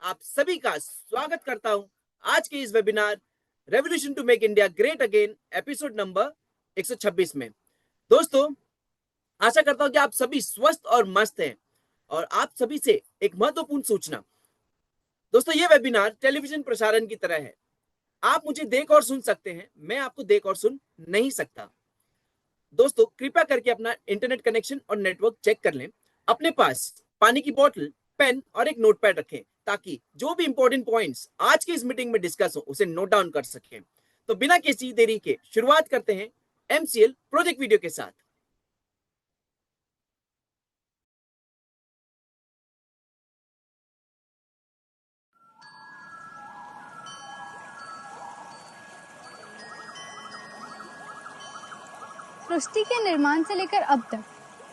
आप सभी का स्वागत करता हूं आज के इस webinar revolution to make India great again episode number 126 में। दोस्तों, आशा करता हूं कि आप सभी स्वस्थ और मस्त हैं। और आप सभी से एक महत्वपूर्ण सूचना। दोस्तों, ये वेबिनार टेलीविजन प्रसारण की तरह है। आप मुझे देख और सुन सकते हैं, मैं आपको देख और सुन नहीं सकता। दोस्तों, कृपया करके अपना इंटरनेट कनेक्शन और नेटवर्क चेक कर लें। अपने पास पानी की बोतल, पेन और एक नोटपैड रखें ताकि जो भी इंपॉर्टेंट पॉइंट्स आज की इस मीटिंग में डिस्कस हो उसे नोट डाउन कर सकें। तो बिना किसी देरी के शुरुआत करते हैं एमसीएल प्रोजेक्ट वीडियो के साथ। सृष्टि के निर्माण से लेकर अब तक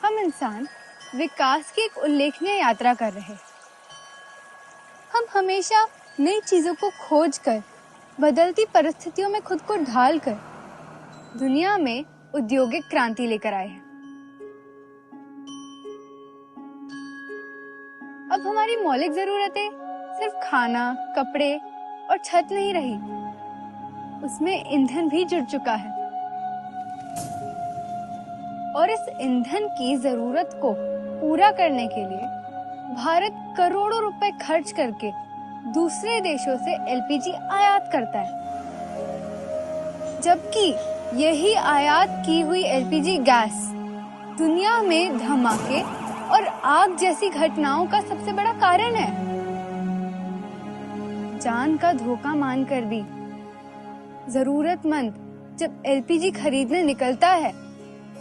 हम इंसान विकास की एक उल्लेखनीय यात्रा कर रहे। हम हमेशा नई चीजों को खोज कर, बदलती परिस्थितियों में खुद को ढाल कर दुनिया में औद्योगिक क्रांति लेकर आए हैं। अब हमारी मौलिक जरूरतें सिर्फ खाना, कपड़े और छत नहीं रही, उसमें ईंधन भी जुड़ चुका है। और इस ईंधन की जरूरत को पूरा करने के लिए भारत करोड़ों रुपए खर्च करके दूसरे देशों से एलपीजी आयात करता है, जबकि यही आयात की हुई एलपीजी गैस दुनिया में धमाके और आग जैसी घटनाओं का सबसे बड़ा कारण है। जान का धोखा मानकर भी जरूरतमंद जब एलपीजी खरीदने निकलता है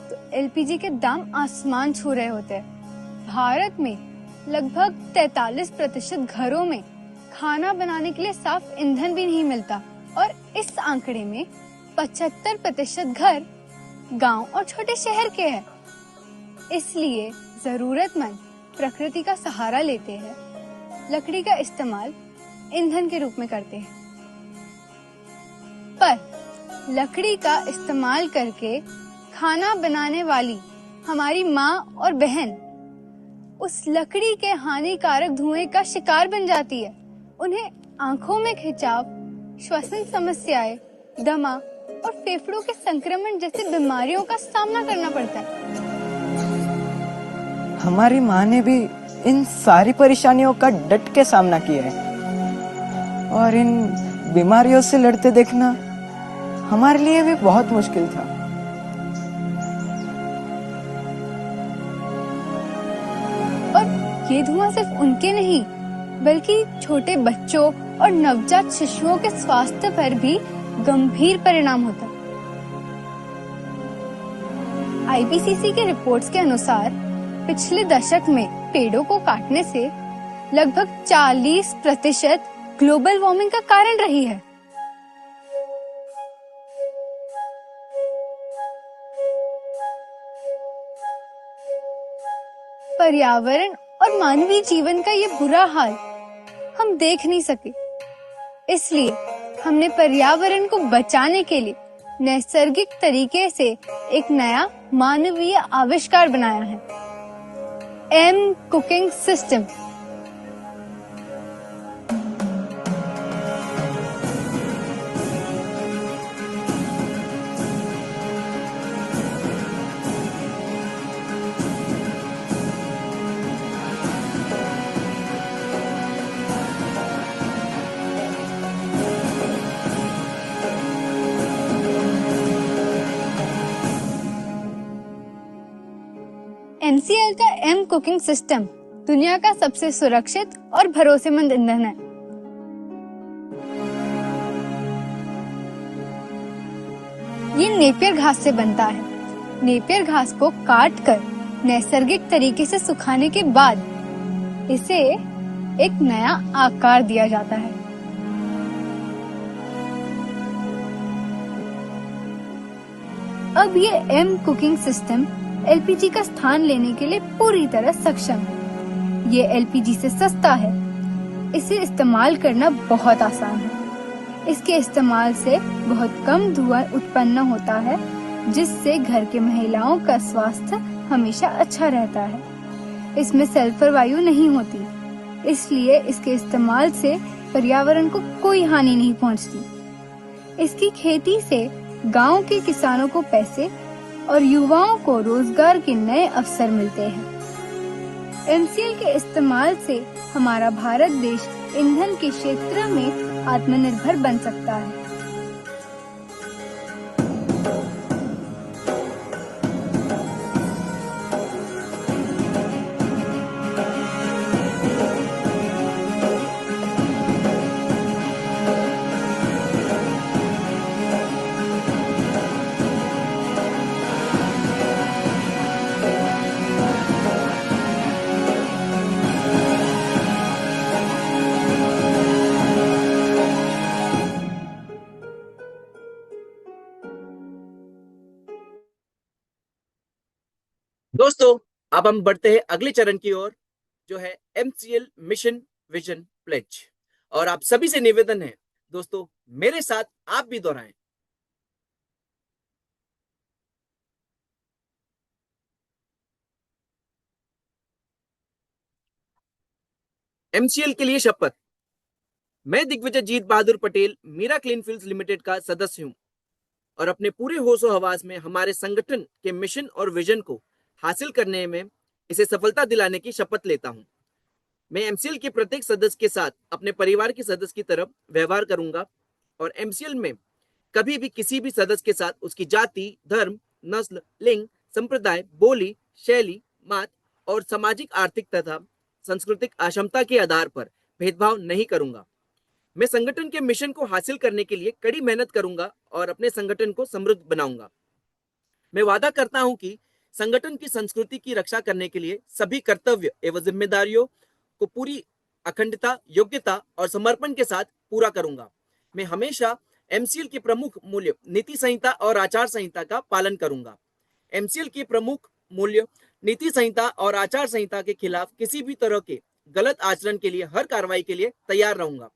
तो एलपीजी के दाम आसमान छू रहे होते हैं। भारत में लगभग 43% घरों में खाना बनाने के लिए साफ ईंधन भी नहीं मिलता और इस आंकड़े में 75% घर गांव और छोटे शहर के हैं। इसलिए जरूरतमंद प्रकृति का सहारा लेते हैं, लकड़ी का इस्तेमाल ईंधन के रूप में करते हैं। पर लकड़ी का इस्तेमाल करके खाना बनाने वाली हमारी माँ और बहन उस लकड़ी के हानिकारक धुएं का शिकार बन जाती है। उन्हें आंखों में खिंचाव, श्वसन समस्याएं, दमा और फेफड़ों के संक्रमण जैसी बीमारियों का सामना करना पड़ता है। हमारी माँ ने भी इन सारी परेशानियों का डट के सामना किया है और इन बीमारियों से लड़ते देखना हमारे लिए भी बहुत मुश्किल था। ये धुआं सिर्फ उनके नहीं बल्कि छोटे बच्चों और नवजात शिशुओं के स्वास्थ्य पर भी गंभीर परिणाम होता है। आईपीसीसी के रिपोर्ट्स के अनुसार पिछले दशक में पेड़ों को काटने से लगभग 40% ग्लोबल वार्मिंग का कारण रही है। पर्यावरण और मानवीय जीवन का ये बुरा हाल हम देख नहीं सके, इसलिए हमने पर्यावरण को बचाने के लिए नैसर्गिक तरीके से एक नया मानवीय आविष्कार बनाया है, एम कुकिंग सिस्टम। एमसीएल का एम कुकिंग सिस्टम दुनिया का सबसे सुरक्षित और भरोसेमंद ईंधन है। ये नेपियर घास से बनता है। नेपियर घास को काट कर नैसर्गिक तरीके से सुखाने के बाद इसे एक नया आकार दिया जाता है। अब ये एम कुकिंग सिस्टम एलपीजी का स्थान लेने के लिए पूरी तरह सक्षम है। ये एलपीजी से सस्ता है, इसे इस्तेमाल करना बहुत आसान है। इसके इस्तेमाल से बहुत कम धुआं उत्पन्न होता है, जिससे घर के महिलाओं का स्वास्थ्य हमेशा अच्छा रहता है। इसमें सल्फर वायु नहीं होती, इसलिए इसके इस्तेमाल से पर्यावरण को कोई हानि नहीं पहुंचती। इसकी खेती से गांव के किसानों को पैसे और युवाओं को रोजगार के नए अवसर मिलते हैं। एमसीएल के इस्तेमाल से हमारा भारत देश ईंधन के क्षेत्र में आत्मनिर्भर बन सकता है। दोस्तों, अब हम बढ़ते हैं अगले चरण की ओर, जो है एमसीएल मिशन विजन प्लेज। और आप सभी से निवेदन है दोस्तों, मेरे साथ आप भी दोहराएं। एमसीएल के लिए शपथ। मैं Digvijay Jeet Bahadur Patel Meera clean fields limited का सदस्य हूं और अपने पूरे होशो हवास में हमारे संगठन के मिशन और विजन को हासिल करने में इसे सफलता दिलाने की शपथ लेता हूं। मैं एमसीएल के प्रत्येक सदस्य के साथ अपने परिवार के सदस्य की तरह व्यवहार करूंगा और एमसीएल में कभी भी किसी भी सदस्य के साथ उसकी जाति, धर्म, नस्ल, लिंग, संप्रदाय, बोली, शैली, मत और सामाजिक, आर्थिक तथा सांस्कृतिक अक्षमता के आधार पर भेदभाव नहीं करूंगा। मैं संगठन के मिशन को हासिल करने के लिए कड़ी मेहनत करूंगा और अपने संगठन को समृद्ध बनाऊंगा। मैं वादा करता हूं कि संगठन की संस्कृति की रक्षा करने के लिए सभी कर्तव्य एवं जिम्मेदारियों को पूरी अखंडता, योग्यता और समर्पण के साथ पूरा करूंगा। मैं हमेशा एमसीएल के प्रमुख मूल्य, नीति संहिता और आचार संहिता का पालन करूंगा। एमसीएल के प्रमुख मूल्य, नीति संहिता और आचार संहिता के खिलाफ किसी भी तरह के गलत आचरण के लिए हर कार्रवाई के लिए तैयार रहूंगा।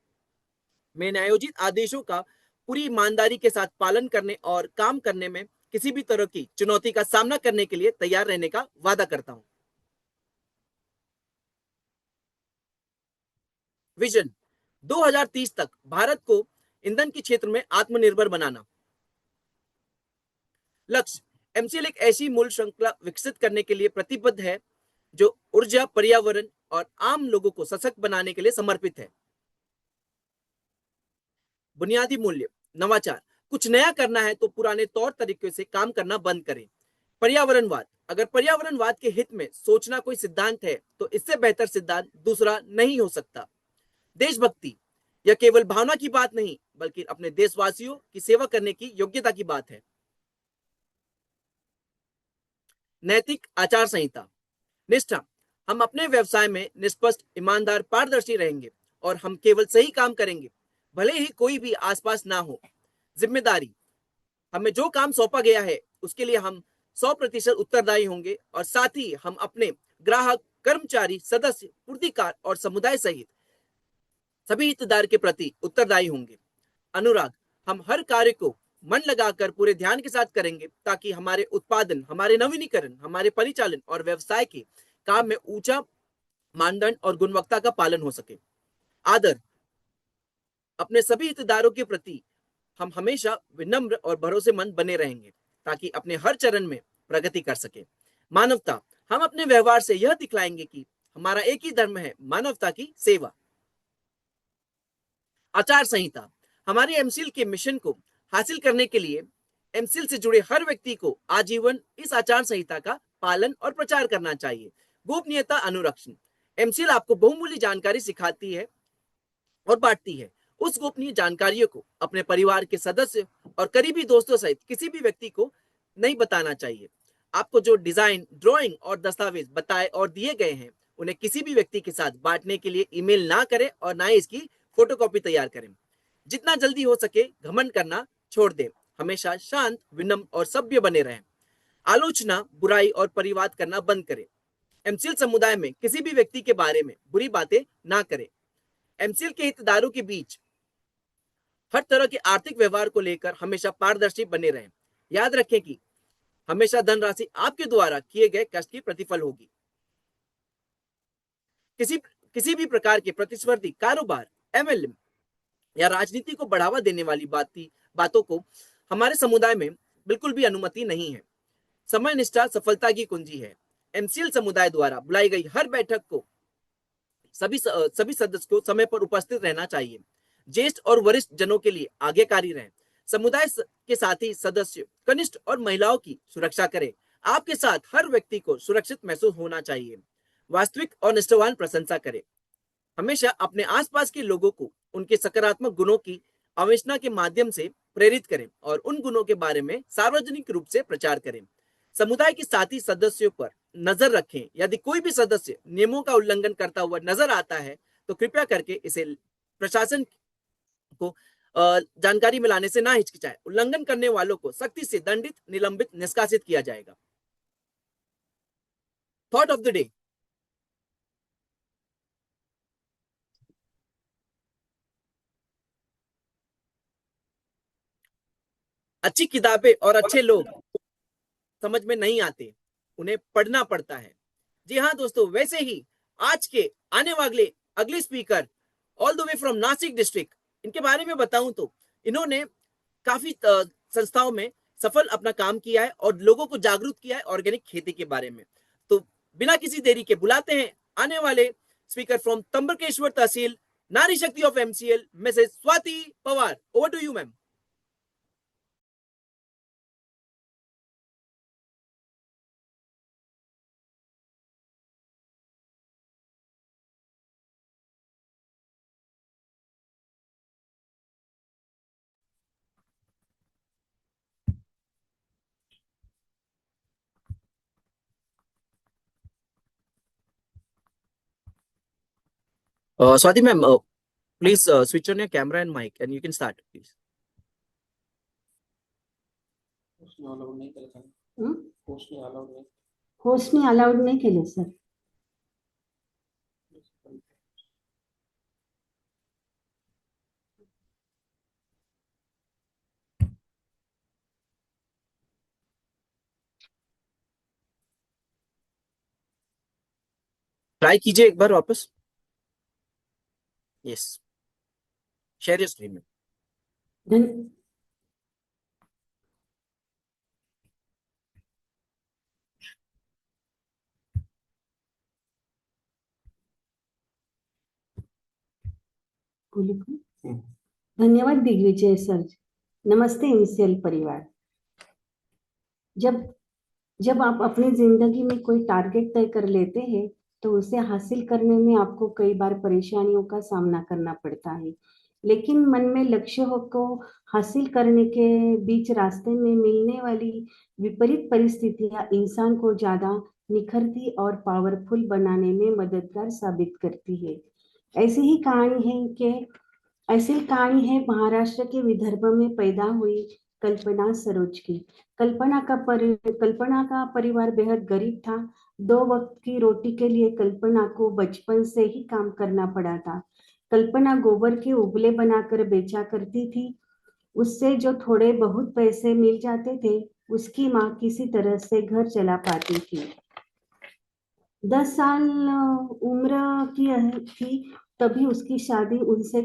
मैं न्यायोचित आदेशों का पूरी ईमानदारी के साथ पालन करने और काम करने में किसी भी तरह की चुनौती का सामना करने के लिए तैयार रहने का वादा करता हूं। विजन 2030 तक भारत को ईंधन के क्षेत्र में आत्मनिर्भर बनाना। लक्ष्य, एमसीएल एक ऐसी मूल श्रृंखला विकसित करने के लिए प्रतिबद्ध है जो ऊर्जा, पर्यावरण और आम लोगों को सशक्त बनाने के लिए समर्पित है। बुनियादी मूल्य, नवाचार, कुछ नया करना है तो पुराने तौर तरीकों से काम करना बंद करें। पर्यावरणवाद, अगर पर्यावरणवाद के हित में सोचना कोई सिद्धांत है तो इससे बेहतर सिद्धांत दूसरा नहीं हो सकता। देशभक्ति, यह केवल भावना की बात नहीं बल्कि अपने देशवासियों की सेवा करने की योग्यता की बात है। नैतिक आचार संहिता, निष्ठा, हम अपने व्यवसाय में निष्पक्ष, ईमानदार, पारदर्शी रहेंगे और हम केवल सही काम करेंगे भले ही कोई भी आसपास ना हो। जिम्मेदारी, हमें जो काम सौंपा गया है उसके लिए हम 100% उत्तरदायी होंगे और साथ ही हम अपने ग्राहक, कर्मचारी, सदस्य, पूर्तिकार और समुदाय सहित सभी हितधारक के प्रति उत्तरदायी होंगे। अनुराग, हम हर कार्य को मन लगाकर पूरे ध्यान के साथ करेंगे ताकि हमारे उत्पादन, हमारे नवीनीकरण, हमारे परिचालन और व्यवसाय के काम में ऊंचा मानदंड और गुणवत्ता का पालन हो सके। आदर, अपने सभी हितधारकों के प्रति हम हमेशा विनम्र और भरोसेमंद बने रहेंगे ताकि अपने हर चरण में प्रगति कर सके। मानवता, हम अपने व्यवहार से यह दिखलाएंगे कि हमारा एक ही धर्म है, मानवता की सेवा। आचार संहिता, हमारे एमसीएल के मिशन को हासिल करने के लिए एमसीएल से जुड़े हर व्यक्ति को आजीवन इस आचार संहिता का पालन और प्रचार करना चाहिए। गोपनीयता अनुरक्षण, एमसीएल आपको बहुमूल्य जानकारी सिखाती है और बांटती है। उस गोपनीय जानकारियों को अपने परिवार के सदस्य और करीबी दोस्तों सहित किसी भी व्यक्ति को नहीं बताना चाहिए। आपको जो डिजाइन, ड्राइंग और दस्तावेज बताए और दिए गए हैं उन्हें किसी भी व्यक्ति के साथ बांटने के लिए ईमेल ना करें और ना ही इसकी फोटोकॉपी तैयार करें। जितना जल्दी हो सके घमंड करना छोड़ दें। हमेशा शांत, विनम्र और सभ्य बने रहें। आलोचना, बुराई और परिवाद करना बंद करें। एमसीएल समुदाय में किसी भी व्यक्ति के बारे में बुरी बातें ना करें। एमसीएल के हितधारकों के बीच हर तरह के आर्थिक व्यवहार को लेकर हमेशा पारदर्शी बने रहें। याद रखें कि हमेशा धनराशि आपके द्वारा किए गए कष्ट की प्रतिफल होगी। किसी भी प्रकार के प्रतिस्पर्धी कारोबार, एमएलएम या राजनीति को बढ़ावा देने वाली बातों को हमारे समुदाय में बिल्कुल भी अनुमति नहीं है। समय निष्ठा सफलता की कुंजी है। एमसीएल समुदाय द्वारा बुलाई गई हर बैठक को सभी सदस्य को समय पर उपस्थित रहना चाहिए। ज्येष्ठ और वरिष्ठ जनों के लिए आज्ञाकारी रहें। समुदाय के साथी सदस्य कनिष्ठ और महिलाओं की सुरक्षा करें। आपके साथ हर व्यक्ति को सुरक्षित महसूस होना चाहिए। वास्तविक और निष्ठावान प्रशंसा करें। हमेशा अपने आसपास के लोगों को उनके सकारात्मक गुणों की अन्वेषणा के माध्यम से प्रेरित करें और उन गुणों के बारे में सार्वजनिक रूप से प्रचार करें। समुदाय के साथी सदस्यों पर नजर रखें। यदि कोई भी सदस्य नियमों का उल्लंघन करता हुआ नजर आता है तो कृपया करके इसे प्रशासन को जानकारी में लाने से ना हिचकिचाएं। उल्लंघन करने वालों को सख्ती से दंडित, निलंबित, निष्कासित किया जाएगा। Thought of the day. अच्छी किताबें और अच्छे लोग समझ में नहीं आते, उन्हें पढ़ना पड़ता है। जी हाँ दोस्तों, वैसे ही आज के आने वाले अगले speaker all the way from Nashik district, इनके बारे में बताऊं तो इन्होंने काफी संस्थाओं में सफल अपना काम किया है और लोगों को जागरूक किया है ऑर्गेनिक खेती के बारे में। तो बिना किसी देरी के बुलाते हैं आने वाले स्पीकर फ्रॉम तंबकेश्वर तहसील, नारी शक्ति of MCL, Mrs Swati Pawar. Over to you ma'am. Swati ma'am, please switch on your camera and mic and you can start, please. होस्टने अलाउड नाही केले सर. ट्राई कीजिए एक बार वापस. यस, शेयर योर स्क्रीन में. धन धन्यवाद दिग्विजय सर. नमस्ते एमसीएल परिवार. जब आप अपनी जिंदगी में कोई टारगेट तय कर लेते हैं तो उसे हासिल करने में आपको कई बार परेशानियों का सामना करना पड़ता है, लेकिन मन में लक्ष्य को हासिल करने के बीच रास्ते में मिलने वाली विपरीत परिस्थितियां इंसान को ज्यादा निखरती और पावरफुल बनाने में मददगार साबित करती है. ऐसी कहानी है महाराष्ट्र के विदर्भ में पैदा हुई कल्पना सरोज की. कल्पना का परिवार बेहद गरीब था. 2 वक्त की रोटी के लिए कल्पना को बचपन से ही काम करना पड़ा था. कल्पना गोबर के उबले बनाकर बेचा करती थी. उससे जो थोड़े बहुत पैसे मिल जाते थे उसकी माँ किसी तरह से घर चला पाती थी. 10 साल उम्र की थी तभी उसकी शादी उनसे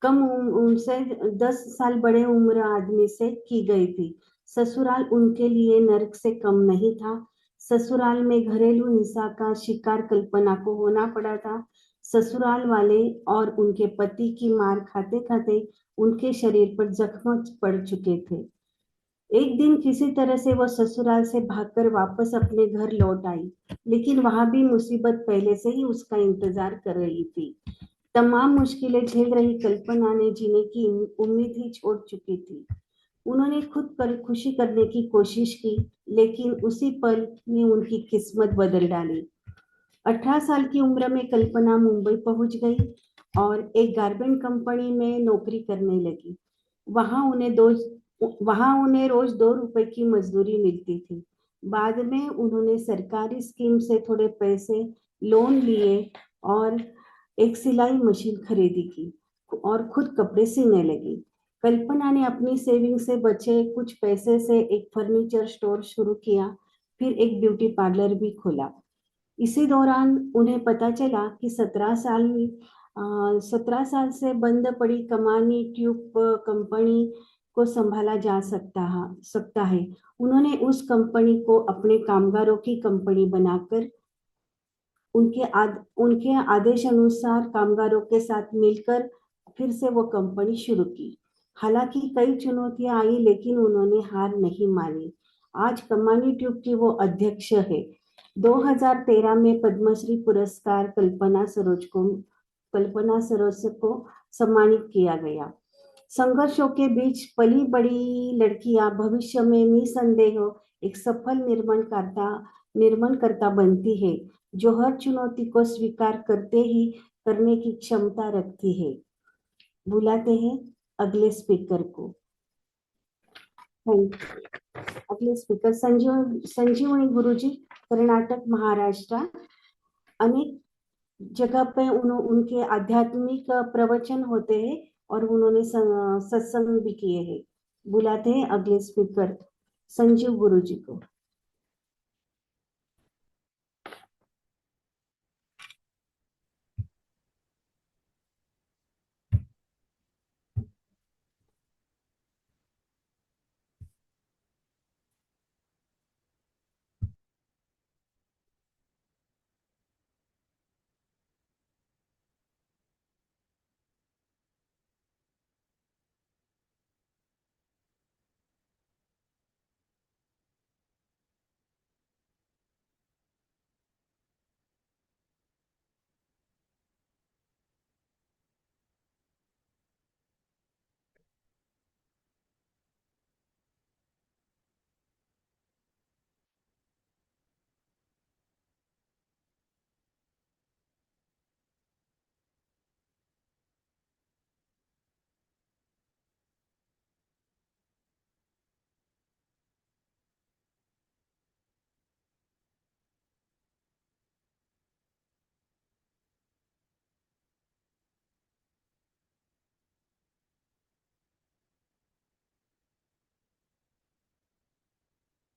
उनसे 10 साल बड़े उम्र आदमी से की गई थी. ससुराल उनके लिए नर्क से कम नहीं था. ससुराल में घरेलू हिंसा का शिकार कल्पना को होना पड़ा था. ससुराल वाले और उनके पति की मार खाते खाते उनके शरीर पर जख्म पड़ चुके थे. एक दिन किसी तरह से वो ससुराल से भागकर वापस अपने घर लौट आई, लेकिन वहां भी मुसीबत पहले से ही उसका इंतजार कर रही थी. तमाम मुश्किलें झेल रही कल्पना ने जीने की उम्मीद ही छोड़ चुकी थी. उन्होंने खुद पर खुशी करने की कोशिश की, लेकिन उसी पल में उनकी किस्मत बदल डाली. 18 साल की उम्र में कल्पना मुंबई पहुंच गई और एक गारमेंट कंपनी में नौकरी करने लगी. वहां उन्हें रोज 2 रुपए की मजदूरी मिलती थी. बाद में उन्होंने सरकारी स्कीम से थोड़े पैसे लोन लिए और एक सिलाई मशीन खरीदी की और खुद कपड़े सीने लगी. कल्पना ने अपनी सेविंग से बचे कुछ पैसे से एक फर्नीचर स्टोर शुरू किया, फिर एक ब्यूटी पार्लर भी खोला. इसी दौरान उन्हें पता चला कि 17 साल से बंद पड़ी कमानी ट्यूब कंपनी को संभाला जा सकता है। उन्होंने उस कंपनी को अपने कामगारों की कंपनी बनाकर उनके आदेश अनुसार कामगारों के साथ मिलकर फिर से वो कंपनी शुरू की। हालांकि कई चुनौतियां आई, लेकिन उन्होंने हार नहीं मानी। आज कमानी ट्यूब की वो अध्यक्ष है। 2013 में पद्मश्री पुरस्कार कल्पना सरोज को सम्मानित किया गया। संघर्षों के बीच पली बड़ी लड़कियां भविष्य में निसंदेह एक सफल निर्माणकर्ता बनती है, जो हर चुनौती को स्वीकार करने की क्षमता रखती है। बुलाते हैं अगले स्पीकर को। अगले स्पीकर संजीवनी गुरुजी, कर्नाटक, महाराष्ट्र। अनेक जगह पे उनके आध्यात्मिक प्रवचन होते हैं और उन्होंने सत्संग भी किए हैं। बुलाते हैं अगले स्पीकर संजीव गुरुजी को।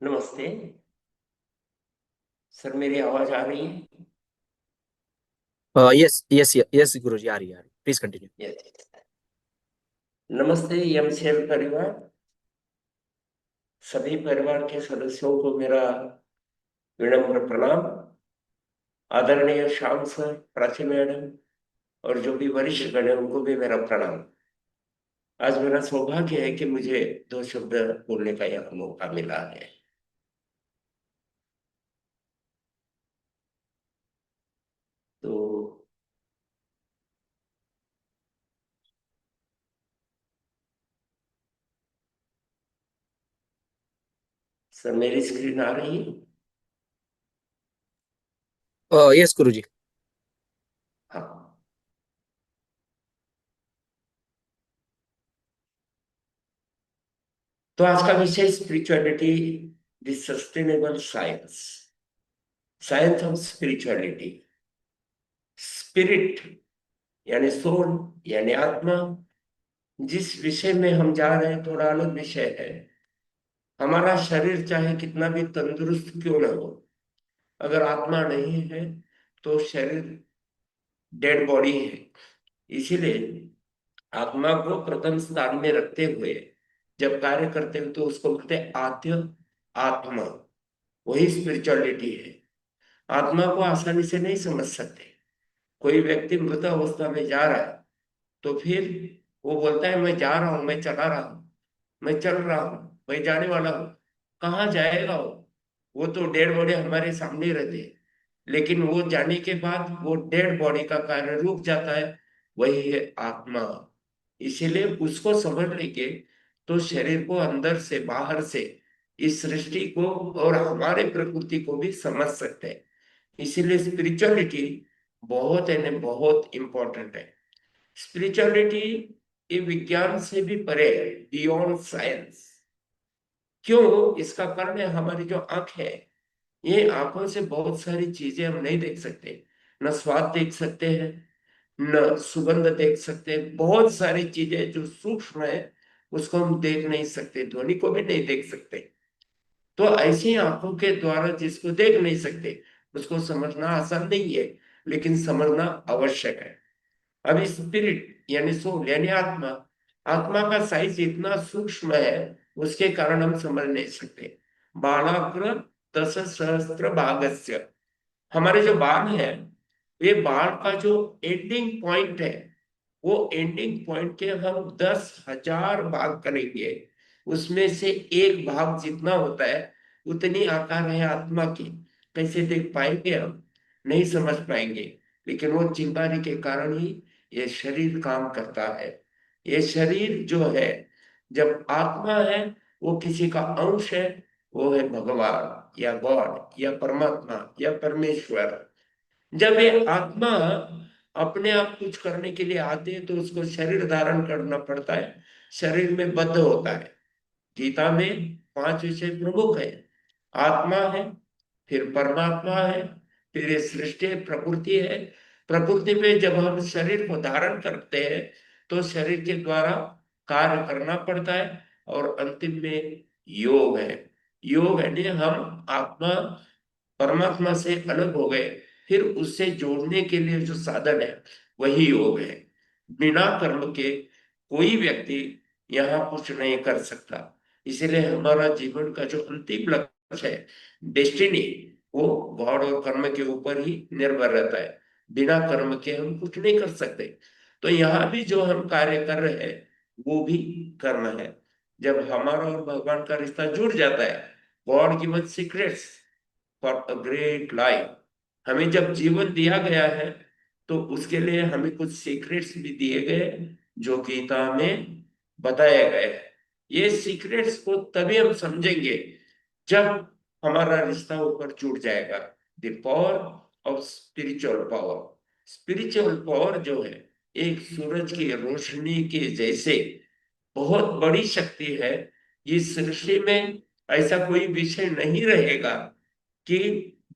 नमस्ते सर, मेरी आवाज आ रही है? यस यस यस गुरुजी, आ रही है। Please continue. Yes. नमस्ते यमशेर परिवार, सभी परिवार के सदस्यों को मेरा विनम्र प्रणाम। आदरणीय श्याम सर, प्राची मैडम और जो भी वरिष्ठ गण हैं उनको भी मेरा प्रणाम। आज मेरा सौभाग्य है कि मुझे 2 शब्द बोलने का यह मौका मिला है। तो सर, मेरी स्क्रीन आ रही है? यस गुरुजी। हाँ। तो आज का विषय spirituality, the sustainable science, science of spirituality. Spirit यानी सोल यानी आत्मा। जिस विषय में हम जा रहे हैं थोड़ा अलग विषय है। हमारा शरीर चाहे कितना भी तंदुरुस्त क्यों न हो, अगर आत्मा नहीं है तो शरीर डेड बॉडी है। इसीलिए आत्मा को प्रथम स्थान में रखते हुए जब कार्य करते हैं तो उसको बोलते हैं आद्य आत्मा। वही स्पिरिचुअलिटी है। आत्मा को आसानी से नहीं समझ सकते। कोई व्यक्ति मृत अवस्था में जा रहा है तो फिर वो बोलता है मैं जा रहा हूं, मैं चला रहा हूं, मैं चल रहा हूं, मैं जाने वाला हूं। कहाँ जाएगा वो तो डेड बॉडी हमारे सामने रहती है, लेकिन वो जाने के बाद वो डेड बॉडी का कार्य रुक जाता है। वही है आत्मा। इसीलिए उसको समझ लेके तो शरीर को अंदर से बाहर से इस सृष्टि को और हमारे प्रकृति को भी समझ सकते हैं। इसीलिए स्पिरिचुअलिटी बहुत है, बहुत इंपॉर्टेंट है। स्पिरिचुअलिटी ये विज्ञान से भी परे है, बियॉन्ड साइंस। क्यों? इसका कारण है हमारी जो आंख है, ये आंखों से बहुत सारी चीजें हम नहीं देख सकते। न स्वाद देख सकते हैं, न सुगंध देख सकते हैं। बहुत सारी चीजें जो सूक्ष्म है उसको हम देख नहीं सकते, ध्वनि को भी नहीं देख सकते। तो ऐसी आंखों के द्वारा जिसको देख नहीं सकते उसको समझना आसान नहीं है, लेकिन समझना आवश्यक है। अभी स्पिरिट यानी सोल यानी आत्मा, आत्मा का साइज इतना सूक्ष्म है, उसके कारण हम समझ नहीं सकते। बालाग्र 10 सहस्त्र भागस्य, हमारे जो बाल है, ये बाल का जो एंडिंग पॉइंट है, वो एंडिंग पॉइंट के हम 10,000 भाग करेंगे, उसमें से एक भाग जितना होता है उतनी आकार है आत्मा की। कैसे देख पाएंगे हम? नहीं समझ पाएंगे। लेकिन वो चिंगारी के कारण ही ये शरीर काम करता है। ये शरीर जो है, जब आत्मा है, वो किसी का अंश है, वो है भगवान या गॉड या परमात्मा या परमेश्वर। जब ये आत्मा अपने आप कुछ करने के लिए आती है तो उसको शरीर धारण करना पड़ता है, शरीर में बद्ध होता है। गीता में 5 विषय प्रमुख है। आत्मा है, फिर परमात्मा है, फिर ये सृष्टि है, प्रकृति है। प्रकृति में जब हम शरीर को धारण करते हैं तो शरीर के द्वारा कार्य करना पड़ता है, और अंतिम में योग है। योग यानी हम आत्मा परमात्मा से अलग हो गए, फिर उससे जोड़ने के लिए जो साधन है वही योग है। बिना कर्म के कोई व्यक्ति यहाँ कुछ नहीं कर सकता। इसीलिए हमारा जीवन का जो अंतिम लक्ष्य है, डेस्टिनी, वो गॉड और कर्म के ऊपर ही निर्भर रहता है। बिना कर्म के हम कुछ नहीं कर सकते। तो यहाँ भी जो हम कार्य कर रहे हैं वो भी कर्म है। जब हमारा और भगवान का रिश्ता जुड़ जाता है, God given secrets for a great life, हमें जब जीवन दिया गया है तो उसके लिए हमें कुछ सीक्रेट्स भी दिए गए जो गीता में बताए गए हैं। ये सीक्रेट्स को तभी हम समझेंगे जब हमारा रिश्ता ऊपर जुड़ जाएगा। The power of spiritual power. Spiritual power जो है, एक सूरज की रोशनी के जैसे बहुत बड़ी शक्ति है। इस सृष्टि में ऐसा कोई विषय नहीं रहेगा कि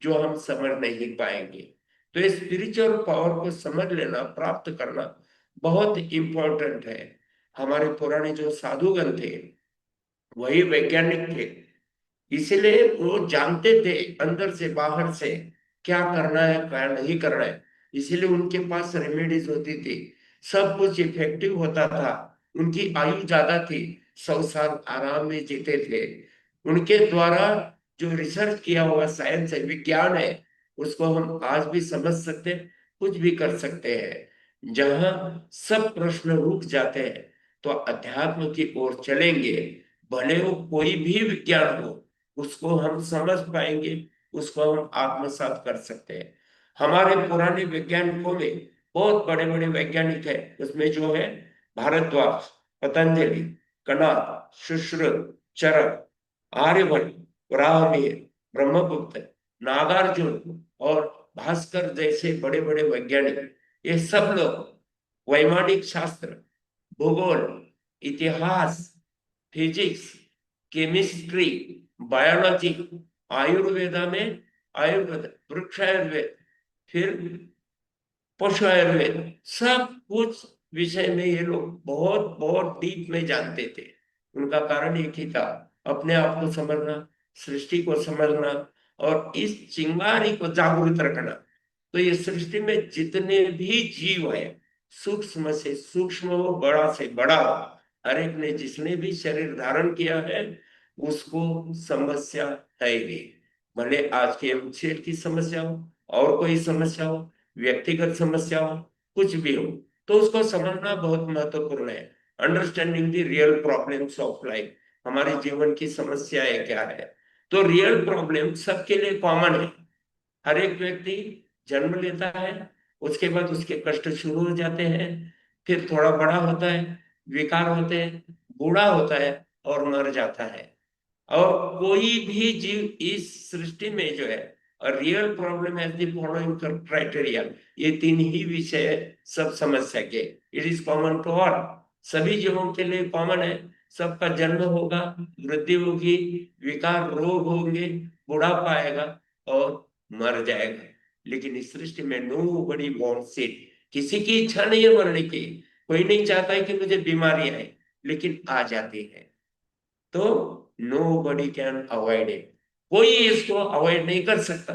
जो हम समझ नहीं पाएंगे। तो इस स्पिरिचुअल पावर को समझ लेना, प्राप्त करना बहुत इंपॉर्टेंट है। हमारे पुराने जो साधुगण थे वही वैज्ञानिक थे, इसलिए वो जानते थे अंदर से बाहर से क्या करना है क्या नहीं करना है। इसीलिए उनके पास रेमेडीज होती थी, सब कुछ इफेक्टिव होता था। उनकी आयु ज्यादा थी, 100 साल आराम में जीते थे। उनके द्वारा जो रिसर्च किया हुआ साइंस है, विज्ञान है, उसको हम आज भी समझ सकते हैं, कुछ भी कर सकते हैं। जहां सब प्रश्न रुक जाते हैं तो अध्यात्म की ओर चलेंगे, भले वो कोई भी विज्ञान हो, उसको हम समझ पाएंगे, उसको हम आत्मसात कर सकते हैं। हमारे पुराने वैज्ञानिकों में बहुत बड़े बड़े वैज्ञानिक है, उसमें जो है भारद्वाज, पतंजलि, कणाद, सुश्रुत, चरक, आर्यभट्ट, वराहमिहिर, ब्रह्मगुप्त, नागार्जुन और भास्कर जैसे बड़े बड़े वैज्ञानिक, ये सब लोग वैमानिक शास्त्र, भूगोल, इतिहास, फिजिक्स, केमिस्ट्री, बायोलॉजी, आयुर्वेदा में आयुर्वेद, वृक्ष आयुर्वेद, फिर पशु आयुर्वेद, सब कुछ विषय में ये लोग बहुत बहुत डीप में जानते थे। उनका कारण एक ही था, अपने आप को समझना, सृष्टि को समझना और इस चिंगारी को जागृत रखना। तो ये सृष्टि में जितने भी जीव है, सूक्ष्म से सूक्ष्म हो, बड़ा से बड़ा हो, हर एक ने जिसने भी शरीर धारण किया है उसको समस्या है ही। भले आज के एमसीएल की समस्या हो और कोई समस्या हो, व्यक्तिगत समस्या हो, कुछ भी हो, तो उसको समझना बहुत महत्वपूर्ण है। Understanding the real problems of life, हमारे जीवन की समस्याएं क्या है। तो रियल प्रॉब्लम सबके लिए कॉमन है। हर एक व्यक्ति जन्म लेता है, उसके बाद उसके कष्ट शुरू हो जाते हैं, फिर थोड़ा बड़ा होता है, विकार होते हैं, बूढ़ा होता है और मर जाता है। और कोई भी जीव इस सृष्टि में जो है, real problem has the following criteria, ये 3 ही विषय सब समस्या के। It is common to all, सभी जीवों के लिए कॉमन है। सबका जन्म होगा, वृद्धि होगी, विकार रोग होंगे, बुढ़ापा आएगा और मर जाएगा। लेकिन इस सृष्टि में नोबडी वांट्स इट, किसी की इच्छा नहीं है मरने की। कोई नहीं चाहता है कि मुझे बीमारी आए, लेकिन आ जाती है। तो nobody can avoid it, कोई इसको अवॉइड नहीं कर सकता।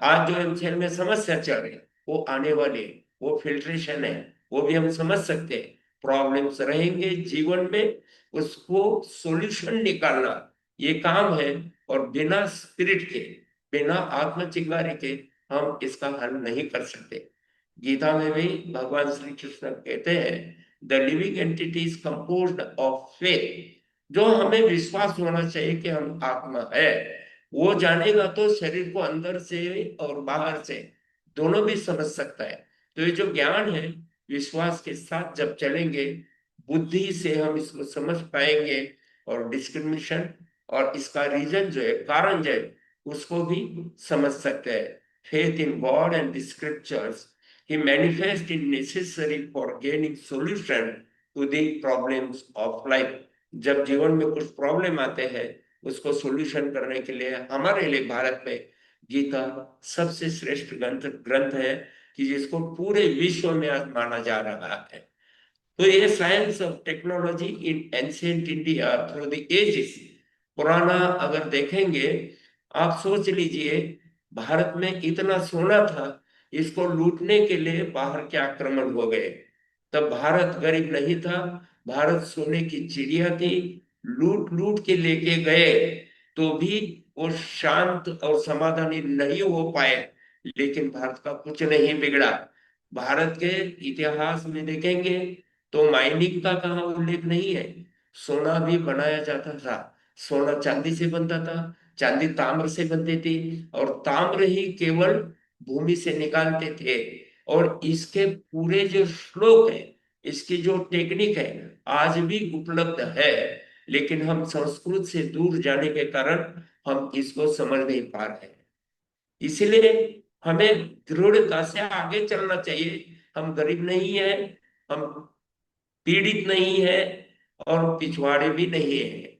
आज जो एमसीएल में समस्या चल रही है वो आने वाली है, वो फिल्ट्रेशन है, वो भी हम समझ सकते हैं। प्रॉब्लम्स रहेंगे जीवन में, उसको सॉल्यूशन निकालना ये काम है। और बिना स्पिरिट के, बिना आत्म चिंगारी के हम इसका हल नहीं कर सकते। गीता में भी भगवान श्री कृष्ण कहते हैं, the living entity is composed of faith. जो हमें विश्वास होना चाहिए कि हम आत्मा है, वो जानेगा तो शरीर को अंदर से और बाहर से दोनों भी समझ सकता है। तो ये जो ज्ञान है, विश्वास के साथ जब चलेंगे, बुद्धि से हम इसको समझ पाएंगे, और डिस्क्रिमिनेशन और इसका रीजन जो है, कारण जो है, उसको भी समझ सकते हैं। Faith in God and the scriptures he manifest is necessary for gaining solution to the problems of life। जब जीवन में कुछ प्रॉब्लम आते हैं, उसको सॉल्यूशन करने के लिए हमारे लिए भारत में गीता सबसे श्रेष्ठ ग्रंथ ग्रंथ है, कि जिसको पूरे विश्व में आज माना जा रहा है। तो ये science of technology in ancient India through the ages, पुराना अगर देखेंगे, आप सोच लीजिए, भारत में इतना सोना था, इसको लूटने के लिए बाहर के आक्रमण हो गए। तब भारत गरीब नहीं था, भारत सोने की चिड़िया थी, लूट लूट के लेके गए, तो भी वो शांत और समाधानी नहीं हो पाए। लेकिन भारत का कुछ नहीं बिगड़ा। भारत के इतिहास में देखेंगे तो माइनिंग का कहाँ उल्लेख नहीं है। सोना भी बनाया जाता था, सोना चांदी से बनता था, चांदी ताम्र से बनती थी, और ताम्र ही केवल भूमि से निकालते थे। और इसके पूरे जो श्लोक है, इसकी जो टेक्निक है, आज भी उपलब्ध है। लेकिन हम संस्कृत से दूर जाने के कारण हम इसको समझ नहीं पा रहे हैं। इसलिए हमें दृढ़ता से आगे चलना चाहिए। हम गरीब नहीं है, हम पीड़ित नहीं है, और पिछवाड़े भी नहीं है।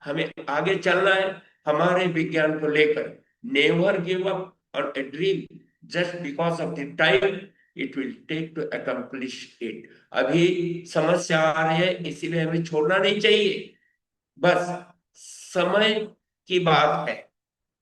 हमें आगे चलना है हमारे विज्ञान को लेकर। Never give up on a dream just because of the time it will take to accomplish it. अभी समस्या आ रही है, इसीलिए हमें छोड़ना नहीं चाहिए। बस समय की बात है।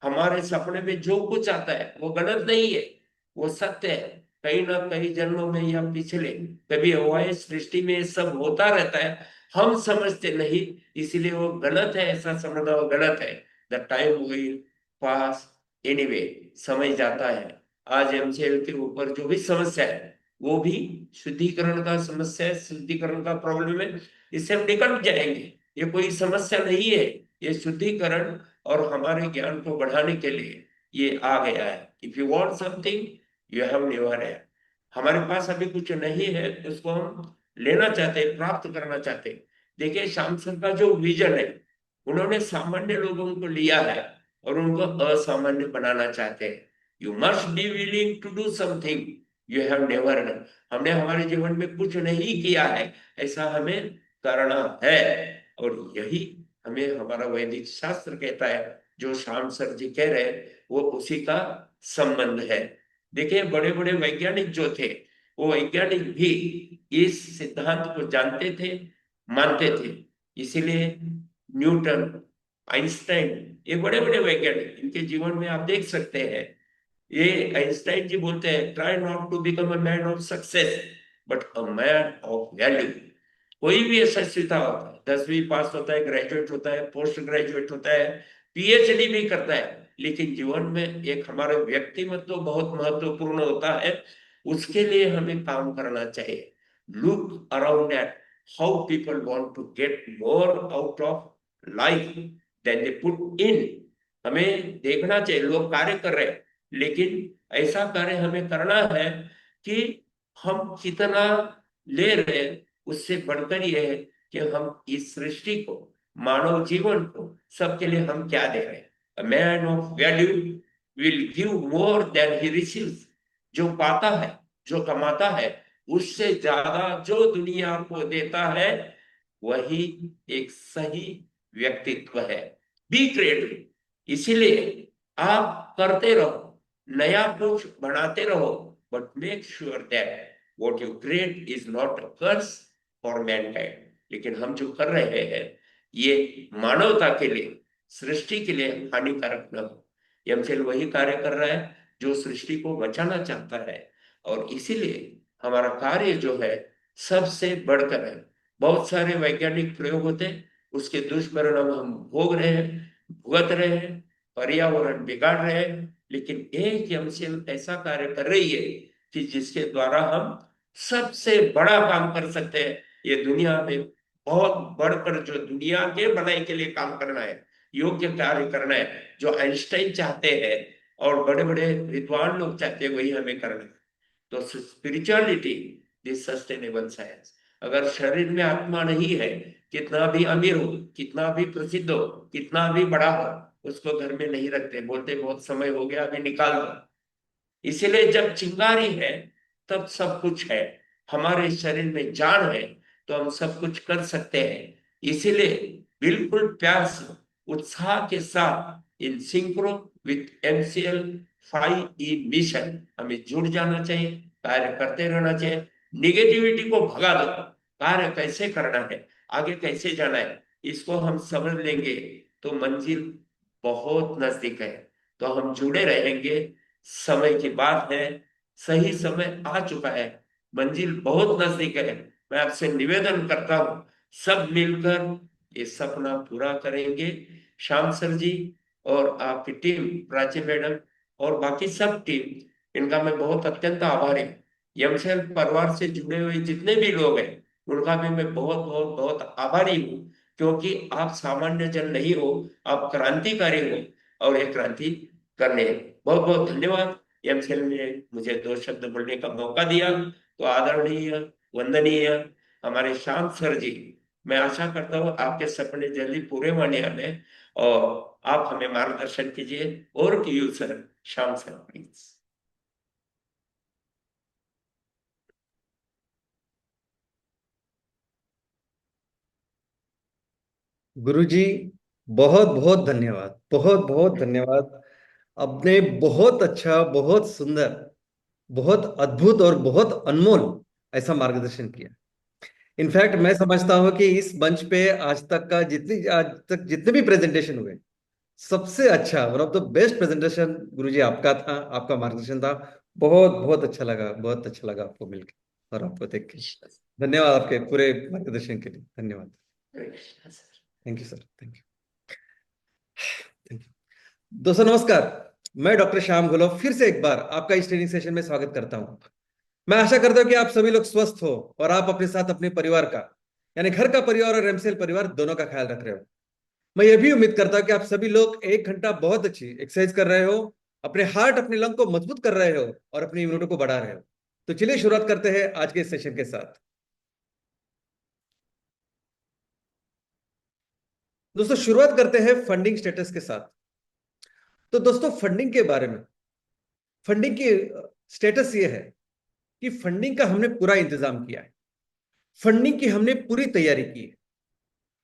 हमारे सपने में जो कुछ आता है वो गलत नहीं है, वो सत्य है। कहीं ना कहीं जन्मों में या पिछले कभी हुआ है, सृष्टि में ये सब होता रहता है, हम समझते नहीं, इसलिए वो गलत है, ऐसा समझना वो गलत है। The time will pass anyway, समय जाता है। आज एमसीएल के ऊपर जो भी समस्या है, वो भी शुद्धिकरण का समस्या है, शुद्धिकरण का प्रॉब्लम है। इससे हम निकल जाएंगे, ये कोई समस्या नहीं है। ये शुद्धिकरण और हमारे ज्ञान को बढ़ाने के लिए ये आ गया है। If you want something you have never है। हमारे पास अभी कुछ नहीं है, उसको हम लेना चाहते हैं, प्राप्त करना चाहते हैं। देखिए श्याम सर का जो विजन है, उन्होंने सामान्य लोगों को लिया है और उनको असामान्य बनाना चाहते हैं। You must be willing to do something you have never done. हमने हमारे जीवन में कुछ नहीं किया है, ऐसा हमें करना है। और यही हमें हमारा वैदिक शास्त्र कहता है, जो श्याम सर जी कह रहे हैं वो उसी का संबंध है। देखिए बड़े बड़े वैज्ञानिक जो थे, वो वैज्ञानिक भी इस सिद्धांत को जानते थे, मानते थे। इसीलिए न्यूटन, आइंस्टाइन, ये बड़े बड़े वैज्ञानिक, इनके जीवन में आप देख सकते हैं। ये आइंस्टाइन जी बोलते हैं, try not to become a man of success but a man of value. कोई भी यशस्विता होता है, 10वीं पास होता है, ग्रेजुएट होता है, पोस्ट ग्रेजुएट होता है, पीएचडी भी करता है, लेकिन जीवन में एक हमारे व्यक्तिमत्व तो बहुत महत्वपूर्ण होता है। उसके लिए हमें काम करना चाहिए। Look around at how people want to get more out of life than they put in. हमें देखना चाहिए, लोग कार्य कर रहे हैं, लेकिन ऐसा कार्य हमें करना है कि हम कितना ले रहे हैं, उससे बढ़कर यह है कि हम इस सृष्टि को, मानव जीवन को, सबके लिए हम क्या दे रहे हैं। A man of value will give more than he receives। जो पाता है, जो कमाता है, उससे ज्यादा जो दुनिया को देता है, वही एक सही व्यक्तित्व है। Be creative. इसीलिए आप करते रहो, नया कुछ बनाते रहो, but make sure that what you create is not a curse for mankind। लेकिन हम जो कर रहे हैं ये मानवता के लिए, सृष्टि के लिए हानिकारक न हो। एमसीएल वही कार्य कर रहा है। जो सृष्टि को बचाना चाहता है। और इसीलिए हमारा कार्य जो है सबसे बढ़कर है। बहुत सारे वैज्ञानिक प्रयोग होते हैं, उसके दुष्परिणाम हम भोग रहे हैं, भुगत रहे हैं, पर्यावरण बिगाड़ रहे हैं, लेकिन एक एमसीएल ऐसा कार्य कर रही है कि जिसके द्वारा हम सबसे बड़ा काम कर सकते हैं। ये दुनिया में बहुत बढ़कर जो दुनिया के भलाई के लिए काम करना है, योग्य कार्य करना है, जो आइंस्टाइन चाहते हैं और बड़े बड़े विद्वान लोग चाहते हैं, वही हमें करना है। तो स्पिरिचुअलिटी दिस सस्टेनेबल साइंस। अगर शरीर में आत्मा नहीं है, कितना भी अमीर हो, कितना भी प्रसिद्ध हो, कितना भी बड़ा हो, उसको घर में नहीं रखते, बोलते बहुत समय हो गया, अभी निकाल दो। इसीलिए जब चिंगारी है तब सब कुछ है। हमारे शरीर में जान है तो हम सब कुछ कर सकते हैं। इसीलिए बिल्कुल प्यार से, उत्साह के साथ in synchro with MCL 5E mission हमें जुड़ जाना चाहिए, कार्य करते रहना चाहिए। निगेटिविटी को भगा दो, कार्य कैसे करना है, आगे कैसे जाना है, इसको हम समझ लेंगे तो मंजिल बहुत नजदीक है। तो हम जुड़े रहेंगे। समय की बात है, सही समय आ चुका है, मंजिल बहुत नजदीक है। मैं आपसे निवेदन करता हूं, सब मिलकर ये सपना पूरा करेंगे। श्याम सर जी और आपकी टीम, प्राची मैडम और बाकी सब टीम, इनका मैं बहुत अत्यंत आभारी हूँ। यमशेल परिवार से जुड़े हुए जितने भी लोग हैं, उनका भी मैं बहुत बहुत बहुत आभारी हूँ, क्योंकि आप सामान्य जन नहीं हो, आप क्रांतिकारी हो और ये क्रांति करने। बहुत बहुत धन्यवाद। यमशेल ने मुझे 2 शब्द बोलने का मौका दिया, तो आदरणीय, वंदनीय हमारे श्याम सर जी, मैं आशा करता हूँ आपके सपने जल्दी पूरे होने वाले, और आप हमें मार्गदर्शन कीजिए। और की यू सर, श्याम सर प्लीज। गुरुजी, बहुत बहुत धन्यवाद, बहुत बहुत धन्यवाद। आपने बहुत अच्छा, बहुत सुंदर, बहुत अद्भुत और बहुत अनमोल ऐसा मार्गदर्शन किया। इनफैक्ट मैं समझता हूं कि इस मंच पे आज तक जितने भी प्रेजेंटेशन हुए, सबसे अच्छा, one of the best presentation गुरुजी आपका था, आपका मार्गदर्शन था। बहुत बहुत अच्छा लगा, बहुत अच्छा लगा आपको मिलकर और आपको देख के। धन्यवाद आपके पूरे मार्गदर्शन के लिए, धन्यवाद। Thank you sir, thank you, thank you. दोस्तों नमस्कार, मैं डॉक्टर श्याम घोलप फिर से एक बार आपका इस ट्रेनिंग सेशन में स्वागत करता हूं। मैं आशा करता हूं कि आप सभी लोग स्वस्थ हो और आप अपने साथ अपने परिवार का, यानी घर का परिवार और एमसीएल परिवार दोनों का ख्याल रख रहे हो। मैं ये भी उम्मीद करता हूं कि आप सभी लोग 1 घंटा बहुत अच्छी एक्सरसाइज कर रहे हो, अपने हार्ट, अपने लंग को मजबूत कर रहे हो और अपनी इम्यूनिटी को बढ़ा रहे हो। तो चलिए शुरुआत करते हैं आज के इस सेशन के साथ। दोस्तों शुरुआत करते हैं फंडिंग स्टेटस के साथ। तो दोस्तों फंडिंग के बारे में, फंडिंग की स्टेटस ये है कि फंडिंग का हमने पूरा इंतजाम किया है, फंडिंग की हमने पूरी तैयारी की है।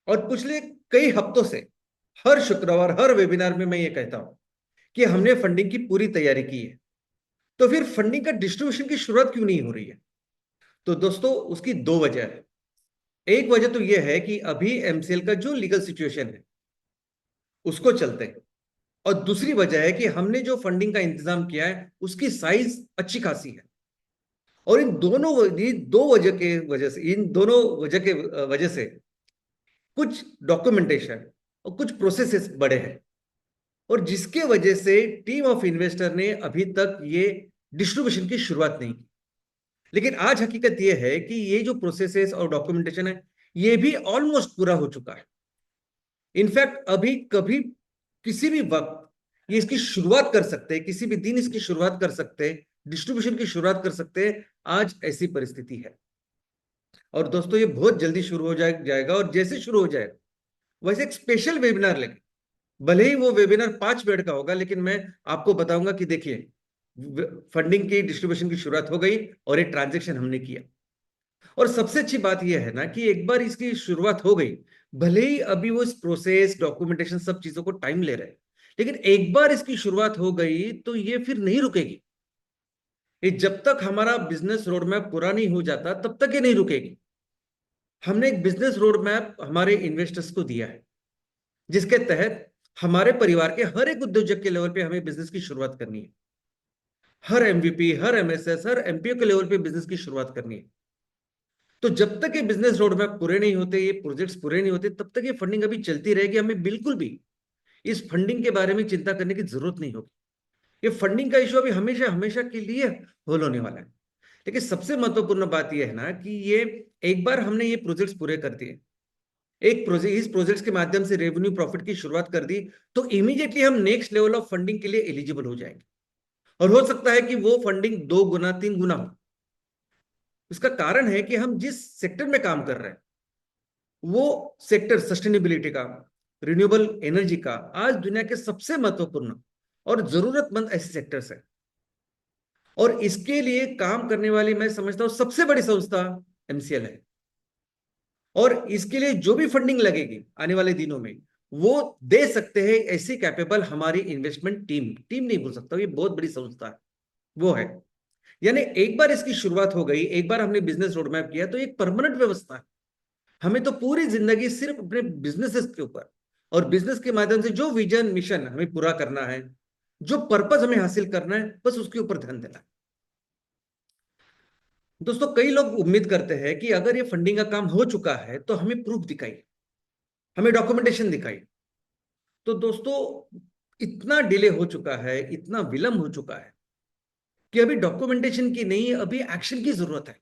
और पिछले कई हफ्तों से हर शुक्रवार, हर वेबिनार में मैं ये कहता हूं कि हमने फंडिंग की पूरी तैयारी की है। तो फिर फंडिंग का डिस्ट्रीब्यूशन की शुरुआत क्यों नहीं हो रही है? तो दोस्तों उसकी 2 वजह है। एक वजह तो यह है कि अभी एमसीएल का जो लीगल सिचुएशन है उसको चलते हैं, और दूसरी वजह है कि हमने जो फंडिंग का इंतजाम किया है उसकी साइज अच्छी खासी है। और इन दो वजह के वजह से, इन दोनों वजह के वजह से कुछ डॉक्यूमेंटेशन और कुछ प्रोसेसेस बड़े हैं, और जिसके वजह से टीम ऑफ इन्वेस्टर ने अभी तक ये डिस्ट्रीब्यूशन की शुरुआत नहीं की। लेकिन आज हकीकत यह है कि ये जो प्रोसेसेस और डॉक्यूमेंटेशन है ये भी ऑलमोस्ट पूरा हो चुका है। इनफैक्ट अभी कभी किसी भी वक्त ये इसकी शुरुआत कर सकते हैं, किसी भी दिन इसकी शुरुआत कर सकते हैं, डिस्ट्रीब्यूशन की शुरुआत कर सकते हैं। आज ऐसी परिस्थिति है। और दोस्तों ये बहुत जल्दी शुरू हो जाएगा, और जैसे शुरू हो जाएगा वैसे एक स्पेशल वेबिनार लेंगे। भले ही वो वेबिनार 5 मिनट का होगा, लेकिन मैं आपको बताऊंगा कि देखिए फंडिंग की डिस्ट्रीब्यूशन की शुरुआत हो गई और एक ट्रांजेक्शन हमने किया। और सबसे अच्छी बात यह है ना कि एक बार इसकी शुरुआत हो गई, भले ही अभी वो प्रोसेस, डॉक्यूमेंटेशन, सब चीजों को टाइम ले रहे हैं, लेकिन एक बार इसकी शुरुआत हो गई तो ये फिर नहीं रुकेगी। ये जब तक हमारा बिजनेस रोड मैप पूरा नहीं हो जाता तब तक ये नहीं रुकेगी। हमने एक बिजनेस रोड मैप हमारे इन्वेस्टर्स को दिया है, जिसके तहत हमारे परिवार के हर एक उद्योजक के लेवल पे हमें बिजनेस की शुरुआत करनी है। हर एमवीपी, हर एमएसएस, हर एमपीओ के लेवल पे बिजनेस की शुरुआत करनी है। तो जब तक ये बिजनेस रोड मैप पूरे नहीं होते, ये प्रोजेक्ट्स पूरे नहीं होते, तब तक ये फंडिंग अभी चलती रहेगी। हमें बिल्कुल भी इस फंडिंग के बारे में चिंता करने की जरूरत नहीं होगी। ये फंडिंग का इशू अभी हमेशा हमेशा के लिए हल होने वाला है। लेकिन सबसे महत्वपूर्ण बात यह है ना कि ये एक बार हमने ये प्रोजेक्ट्स पूरे कर दिए, एक प्रोजेक्ट, इस प्रोजेक्ट्स के माध्यम से रेवेन्यू प्रॉफिट की शुरुआत कर दी, तो इमीडिएटली हम नेक्स्ट लेवल ऑफ फंडिंग के लिए एलिजिबल हो जाएंगे। और हो सकता है कि वो फंडिंग 2 गुना 3 गुना हो। इसका कारण है कि हम जिस सेक्टर में काम कर रहे हैं, वो सेक्टर सस्टेनेबिलिटी का, रिन्यूएबल एनर्जी का, आज दुनिया के सबसे महत्वपूर्ण और जरूरतमंद ऐसे सेक्टर्स है। और इसके लिए काम करने वाली मैं समझता हूं सबसे बड़ी संस्था एमसीएल है। और इसके लिए जो भी फंडिंग लगेगी आने वाले दिनों में, वो दे सकते हैं ऐसी कैपेबल हमारी इन्वेस्टमेंट टीम नहीं बोल सकता, ये बहुत बड़ी संस्था है, वो है। यानी एक बार इसकी शुरुआत हो गई, एक बार हमने बिजनेस रोडमैप किया, तो एक परमानेंट व्यवस्था है। हमें तो पूरी जिंदगी सिर्फ अपने बिजनेसेस के ऊपर और बिजनेस के माध्यम से जो विजन मिशन हमें पूरा करना है, जो पर्पस हमें हासिल करना है, बस उसके ऊपर ध्यान देना है। दोस्तों, कई लोग उम्मीद करते हैं कि अगर ये फंडिंग का काम हो चुका है तो हमें प्रूफ दिखाइए, हमें डॉक्यूमेंटेशन दिखाइए। तो दोस्तों, इतना डिले हो चुका है, इतना विलंब हो चुका है कि अभी डॉक्यूमेंटेशन की नहीं, अभी एक्शन की जरूरत है।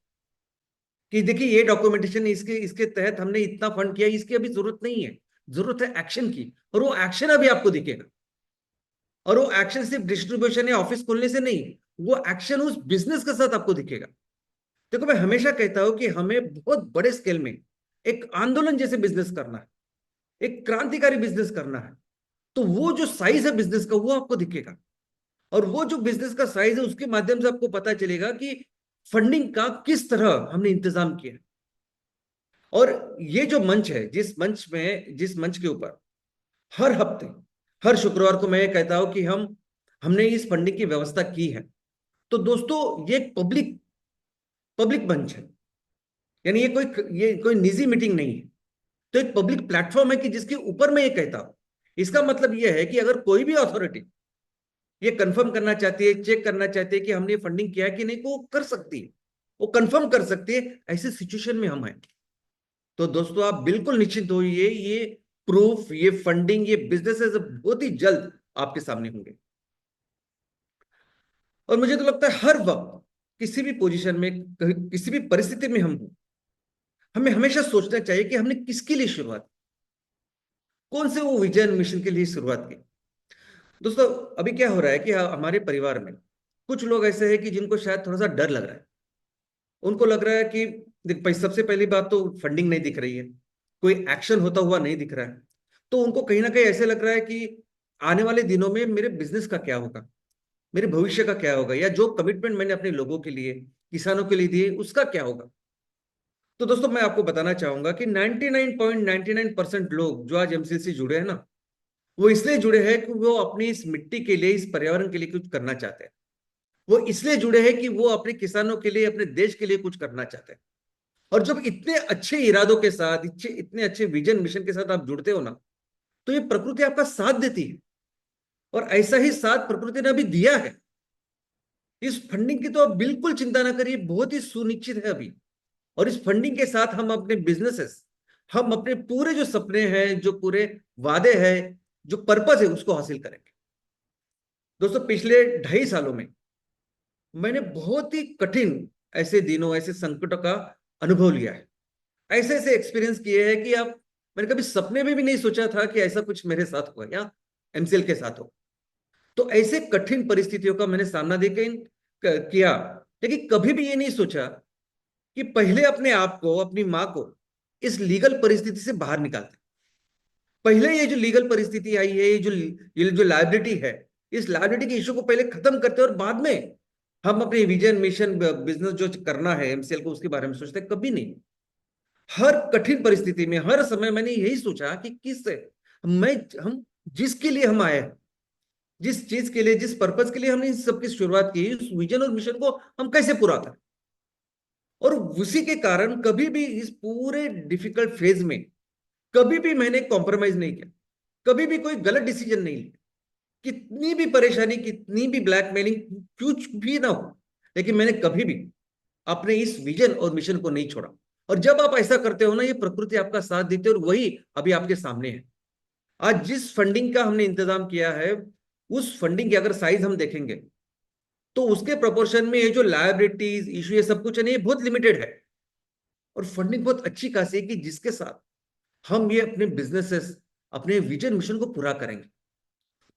कि देखिए, ये डॉक्यूमेंटेशन, इसके इसके तहत हमने इतना फंड किया, इसकी अभी जरूरत नहीं है, जरूरत है एक्शन की। और वो एक्शन अभी आपको दिखेगा। और वो एक्शन सिर्फ डिस्ट्रीब्यूशन या ऑफिस खोलने से नहीं, वो एक्शन उस बिजनेस के साथ आपको दिखेगा। देखो, मैं हमेशा कहता हूं कि हमें बहुत बड़े स्केल में एक आंदोलन जैसे बिजनेस करना है, एक क्रांतिकारी बिजनेस करना है। तो वो जो साइज है बिजनेस का, वो आपको दिखेगा। और वो जो बिजनेस का साइज है, उसके माध्यम से आपको पता चलेगा कि फंडिंग का किस तरह हमने इंतजाम किया। और ये जो मंच है, जिस मंच के ऊपर हर हफ्ते, हर शुक्रवार को मैं ये कहता हूं कि हमने इस फंडिंग की व्यवस्था की है। तो दोस्तों, ये एक पब्लिक मंच है। यानी ये कोई निजी मीटिंग नहीं है। तो एक पब्लिक प्लेटफॉर्म है कि जिसके ऊपर मैं ये कहता हूं। इसका मतलब ये है कि अगर कोई भी अथॉरिटी ये कंफर्म करना चाहती है, चेक करना चाहती है कि हमने फंडिंग किया है कि नहीं, वो कर सकती है, वो कंफर्म कर सकती है। ऐसी सिचुएशन में हम हैं। तो दोस्तों, आप बिल्कुल निश्चिंत होइए, ये प्रूफ, ये फंडिंग, ये बिजनेसेस बहुत ही जल्द आपके सामने होंगे। और मुझे तो लगता है हर वक्त, किसी भी पोजीशन में, किसी भी परिस्थिति में हम हो, हमें हमेशा सोचना चाहिए कि हमने किसके लिए शुरुआत, कौन से वो विजन मिशन के लिए शुरुआत की। दोस्तों, अभी क्या हो रहा है कि हमारे परिवार में कुछ लोग ऐसे हैं कि जिनको शायद थोड़ा सा डर लग रहा है। उनको लग रहा है कि सबसे पहली बात तो फंडिंग नहीं दिख रही है, कोई एक्शन होता हुआ नहीं दिख रहा है। तो उनको कहीं ना कहीं ऐसे लग रहा है कि आने वाले दिनों में मेरे बिजनेस का क्या होगा, मेरे भविष्य का क्या होगा, या जो कमिटमेंट मैंने अपने लोगों के लिए, किसानों के लिए दिए, उसका क्या होगा। तो दोस्तों, मैं आपको बताना चाहूंगा कि 99.99% लोग जो आज एमसीएल से जुड़े हैं ना, वो इसलिए जुड़े हैं कि वो अपनी इस मिट्टी के लिए, इस पर्यावरण के लिए कुछ करना चाहते हैं। वो इसलिए जुड़े हैं कि वो अपने किसानों के लिए, अपने देश के लिए कुछ करना चाहते हैं। और जब इतने अच्छे इरादों के साथ, इतने अच्छे विजन मिशन के साथ आप जुड़ते हो ना, तो ये प्रकृति आपका साथ देती है। और ऐसा ही साथ प्रकृति ने अभी दिया है। इस फंडिंग की तो आप बिल्कुल चिंता ना करिए, बहुत ही सुनिश्चित है अभी। और इस फंडिंग के साथ हम अपने बिजनेसेस, हम अपने पूरे जो सपने हैं, जो पूरे वादे हैं, जो पर्पस है, उसको हासिल करेंगे। दोस्तों, पिछले 2.5 सालों में मैंने बहुत ही कठिन ऐसे दिनों, ऐसे संकटों का अनुभव लिया है। ऐसे ऐसे एक्सपीरियंस किए हैं कि आप, मैंने कभी सपने में भी नहीं सोचा था कि ऐसा कुछ मेरे साथ होगा या एमसीएल के साथ हो। तो ऐसे कठिन परिस्थितियों का मैंने सामना किया। लेकिन कभी भी ये नहीं सोचा कि पहले अपने आप को, अपनी माँ को इस लीगल परिस्थिति से बाहर निकालते। पहले ये जो लीगल परिस्थिति आई है, ये जो लायबिलिटी है, इस लायबिलिटी के इश्यू को पहले खत्म करते और बाद में हम अपने विजन मिशन बिजनेस जो करना है एमसीएल को, उसके बारे में सोचते। कभी नहीं। हर कठिन परिस्थिति में, हर समय मैंने यही सोचा कि हम जिसके लिए हम आए, जिस चीज के लिए, जिस पर्पस के लिए हमने इस सबकी शुरुआत की, उस विजन और मिशन को हम कैसे पूरा करें। और उसी के कारण कभी भी इस पूरे डिफिकल्ट फेज में कभी भी मैंने कॉम्प्रोमाइज नहीं किया, कभी भी कोई गलत डिसीजन नहीं लिया। कितनी भी परेशानी, कितनी भी ब्लैकमेलिंग, कुछ भी ना हो, लेकिन मैंने कभी भी अपने इस विजन और मिशन को नहीं छोड़ा। और जब आप ऐसा करते हो ना, ये प्रकृति आपका साथ देती है, और वही अभी आपके सामने है। आज जिस फंडिंग का हमने इंतजाम किया है, उस फंडिंग की अगर साइज हम देखेंगे तो उसके प्रोपोर्शन में ये जो लायबिलिटीज इशू, ये सब कुछ है ना, ये बहुत लिमिटेड है। और फंडिंग बहुत अच्छी खासी है कि जिसके साथ हम ये अपने बिजनेसेस, अपने विजन मिशन को पूरा करेंगे।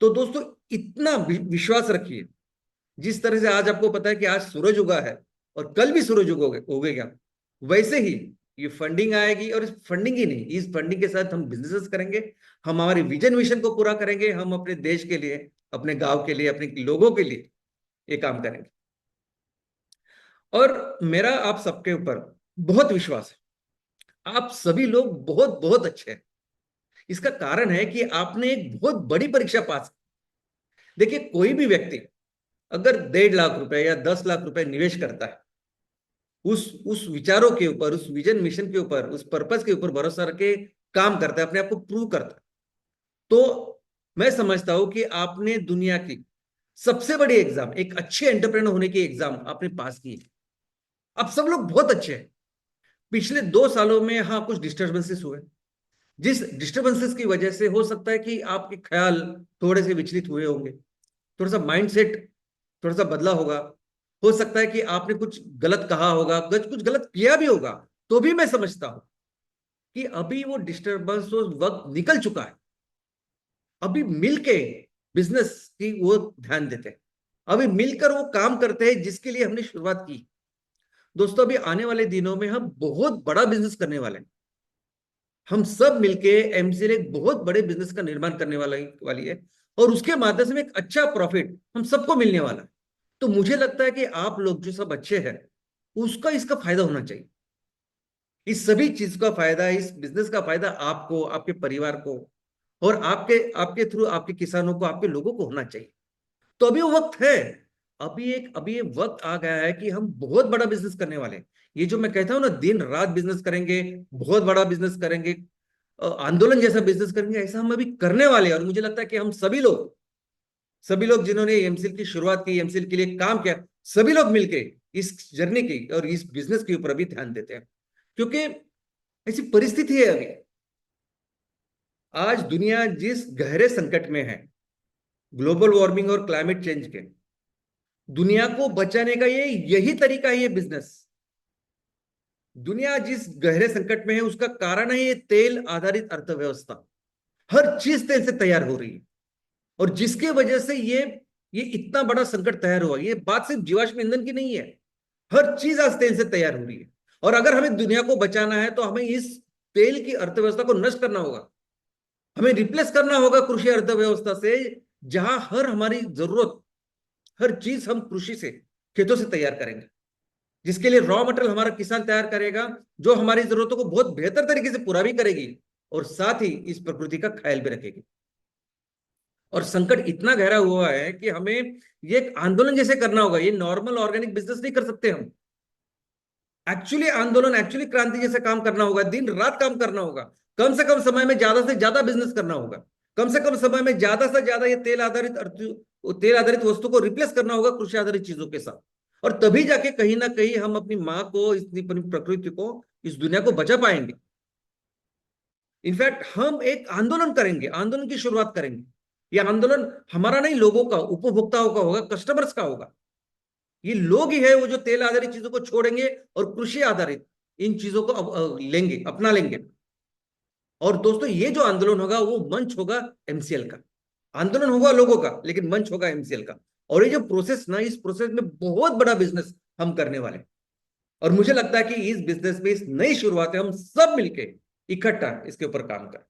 तो दोस्तों, इतना विश्वास रखिए। जिस तरह से आज आपको पता है कि आज सूरज उगा है और कल भी सूरज उगेगा, वैसे ही ये फंडिंग आएगी। और इस फंडिंग ही नहीं, इस फंडिंग के साथ हम बिजनेसेस करेंगे, हम हमारे विजन मिशन को पूरा करेंगे, हम अपने देश के लिए, अपने गांव के लिए, अपने लोगों के लिए ये काम करेंगे। और मेरा आप सबके ऊपर बहुत विश्वास है। आप सभी लोग बहुत बहुत अच्छे हैं। इसका कारण है कि आपने एक बहुत बड़ी परीक्षा पास की। देखिए, कोई भी व्यक्ति अगर 1.5 लाख रुपए या 10 लाख रुपए निवेश करता है, उस विचारों के ऊपर, उस विजन मिशन के ऊपर, उस पर्पस के ऊपर भरोसा रखे काम करता है, अपने आप को प्रूव करता है, तो मैं समझता हूं कि आपने दुनिया की सबसे बड़ी एग्जाम, एक अच्छे एंटरप्रेन्योर होने की एग्जाम आपने पास की है। आप सब लोग बहुत अच्छे हैं। पिछले 2 सालों में हाँ कुछ डिस्टर्बेंसेस हुए, जिस डिस्टर्बेंसेस की वजह से हो सकता है कि आपके ख्याल थोड़े से विचलित हुए होंगे, थोड़ा सा माइंडसेट थोड़ा सा बदला होगा, हो सकता है कि आपने कुछ गलत कहा होगा, कुछ गलत किया भी होगा। तो भी मैं समझता हूं कि अभी वो डिस्टर्बेंस, वो वक्त निकल चुका है। अभी मिलके बिजनेस की वो ध्यान देते हैं, अभी मिलकर वो काम करते हैं जिसके लिए हमने शुरुआत की। दोस्तों, अभी आने वाले दिनों में हम बहुत बड़ा बिजनेस करने वाले हैं। हम सब मिलके एमसीएल एक बहुत बड़े बिजनेस का निर्माण करने वाली है, और उसके माध्यम से एक अच्छा प्रॉफिट हम सबको मिलने वाला है। तो मुझे लगता है कि आप लोग जो सब अच्छे हैं, उसका इसका फायदा होना चाहिए। इस सभी चीज का फायदा, इस बिजनेस का फायदा आपको, आपके परिवार को, और आपके आपके थ्रू आपके किसानों को, आपके लोगों को होना चाहिए। तो अभी वो वक्त है, अभी ये वक्त आ गया है कि हम बहुत बड़ा बिजनेस करने वाले हैं। ये जो मैं कहता हूं ना, दिन रात बिजनेस करेंगे, बहुत बड़ा बिजनेस करेंगे, आंदोलन जैसा बिजनेस करेंगे, ऐसा हम अभी करने वाले हैं। और मुझे लगता है कि हम सभी लोग जिन्होंने एमसीएल की शुरुआत की, एमसीएल के लिए काम किया, सभी लोग मिलके इस जर्नी की और इस बिजनेस के ऊपर अभी ध्यान देते हैं। क्योंकि ऐसी परिस्थिति है अभी, आज दुनिया जिस गहरे संकट में है, ग्लोबल वार्मिंग और क्लाइमेट चेंज के, दुनिया को बचाने का ये यही तरीका है, ये बिजनेस। दुनिया जिस गहरे संकट में है उसका कारण है ये तेल आधारित अर्थव्यवस्था। हर चीज तेल से तैयार हो रही है, और जिसके वजह से ये इतना बड़ा संकट तैयार हुआ। ये बात सिर्फ जीवाश्म ईंधन की नहीं है, हर चीज आज तेल से तैयार हो रही है। और अगर हमें दुनिया को बचाना है तो हमें इस तेल की अर्थव्यवस्था को नष्ट करना होगा, हमें रिप्लेस करना होगा कृषि अर्थव्यवस्था से, जहां हर हमारी जरूरत, हर चीज हम कृषि से, खेतों से तैयार करेंगे, जिसके लिए रॉ मटेरियल हमारा किसान तैयार करेगा, जो हमारी जरूरतों को बहुत बेहतर तरीके से पूरा भी करेगी, और साथ ही इस प्रकृति का ख्याल भी रखेगी। और संकट इतना गहरा हुआ है कि हमें ये एक आंदोलन जैसे करना होगा। ये नॉर्मल ऑर्गेनिक बिजनेस नहीं कर सकते हम। एक्चुअली आंदोलन, एक्चुअली क्रांति जैसे काम करना होगा, दिन रात काम करना होगा, कम से कम समय में ज्यादा से ज्यादा बिजनेस करना होगा, कम से कम समय में ज्यादा से ज्यादा ये तेल आधारित वस्तु को रिप्लेस करना होगा कृषि आधारित चीजों के साथ। और तभी जाके कहीं ना कहीं हम अपनी माँ को, इतनी प्रकृति को, इस दुनिया को बचा पाएंगे। इनफैक्ट हम एक आंदोलन करेंगे, आंदोलन की शुरुआत करेंगे। यह आंदोलन हमारा नहीं, लोगों का, उपभोक्ताओं का होगा, कस्टमर्स का होगा। ये लोग ही है वो जो तेल आधारित चीजों को छोड़ेंगे और कृषि आधारित इन चीजों को लेंगे, अपना लेंगे। और दोस्तों, ये जो आंदोलन होगा वो मंच होगा एमसीएल का। आंदोलन होगा लोगों का, लेकिन मंच होगा एमसीएल का। और ये जो प्रोसेस ना, इस प्रोसेस में बहुत बड़ा बिजनेस हम करने वाले हैं। और मुझे लगता है कि इस बिजनेस में, इस नई शुरुआत है, हम सब मिलके इकट्ठा इसके ऊपर काम करें।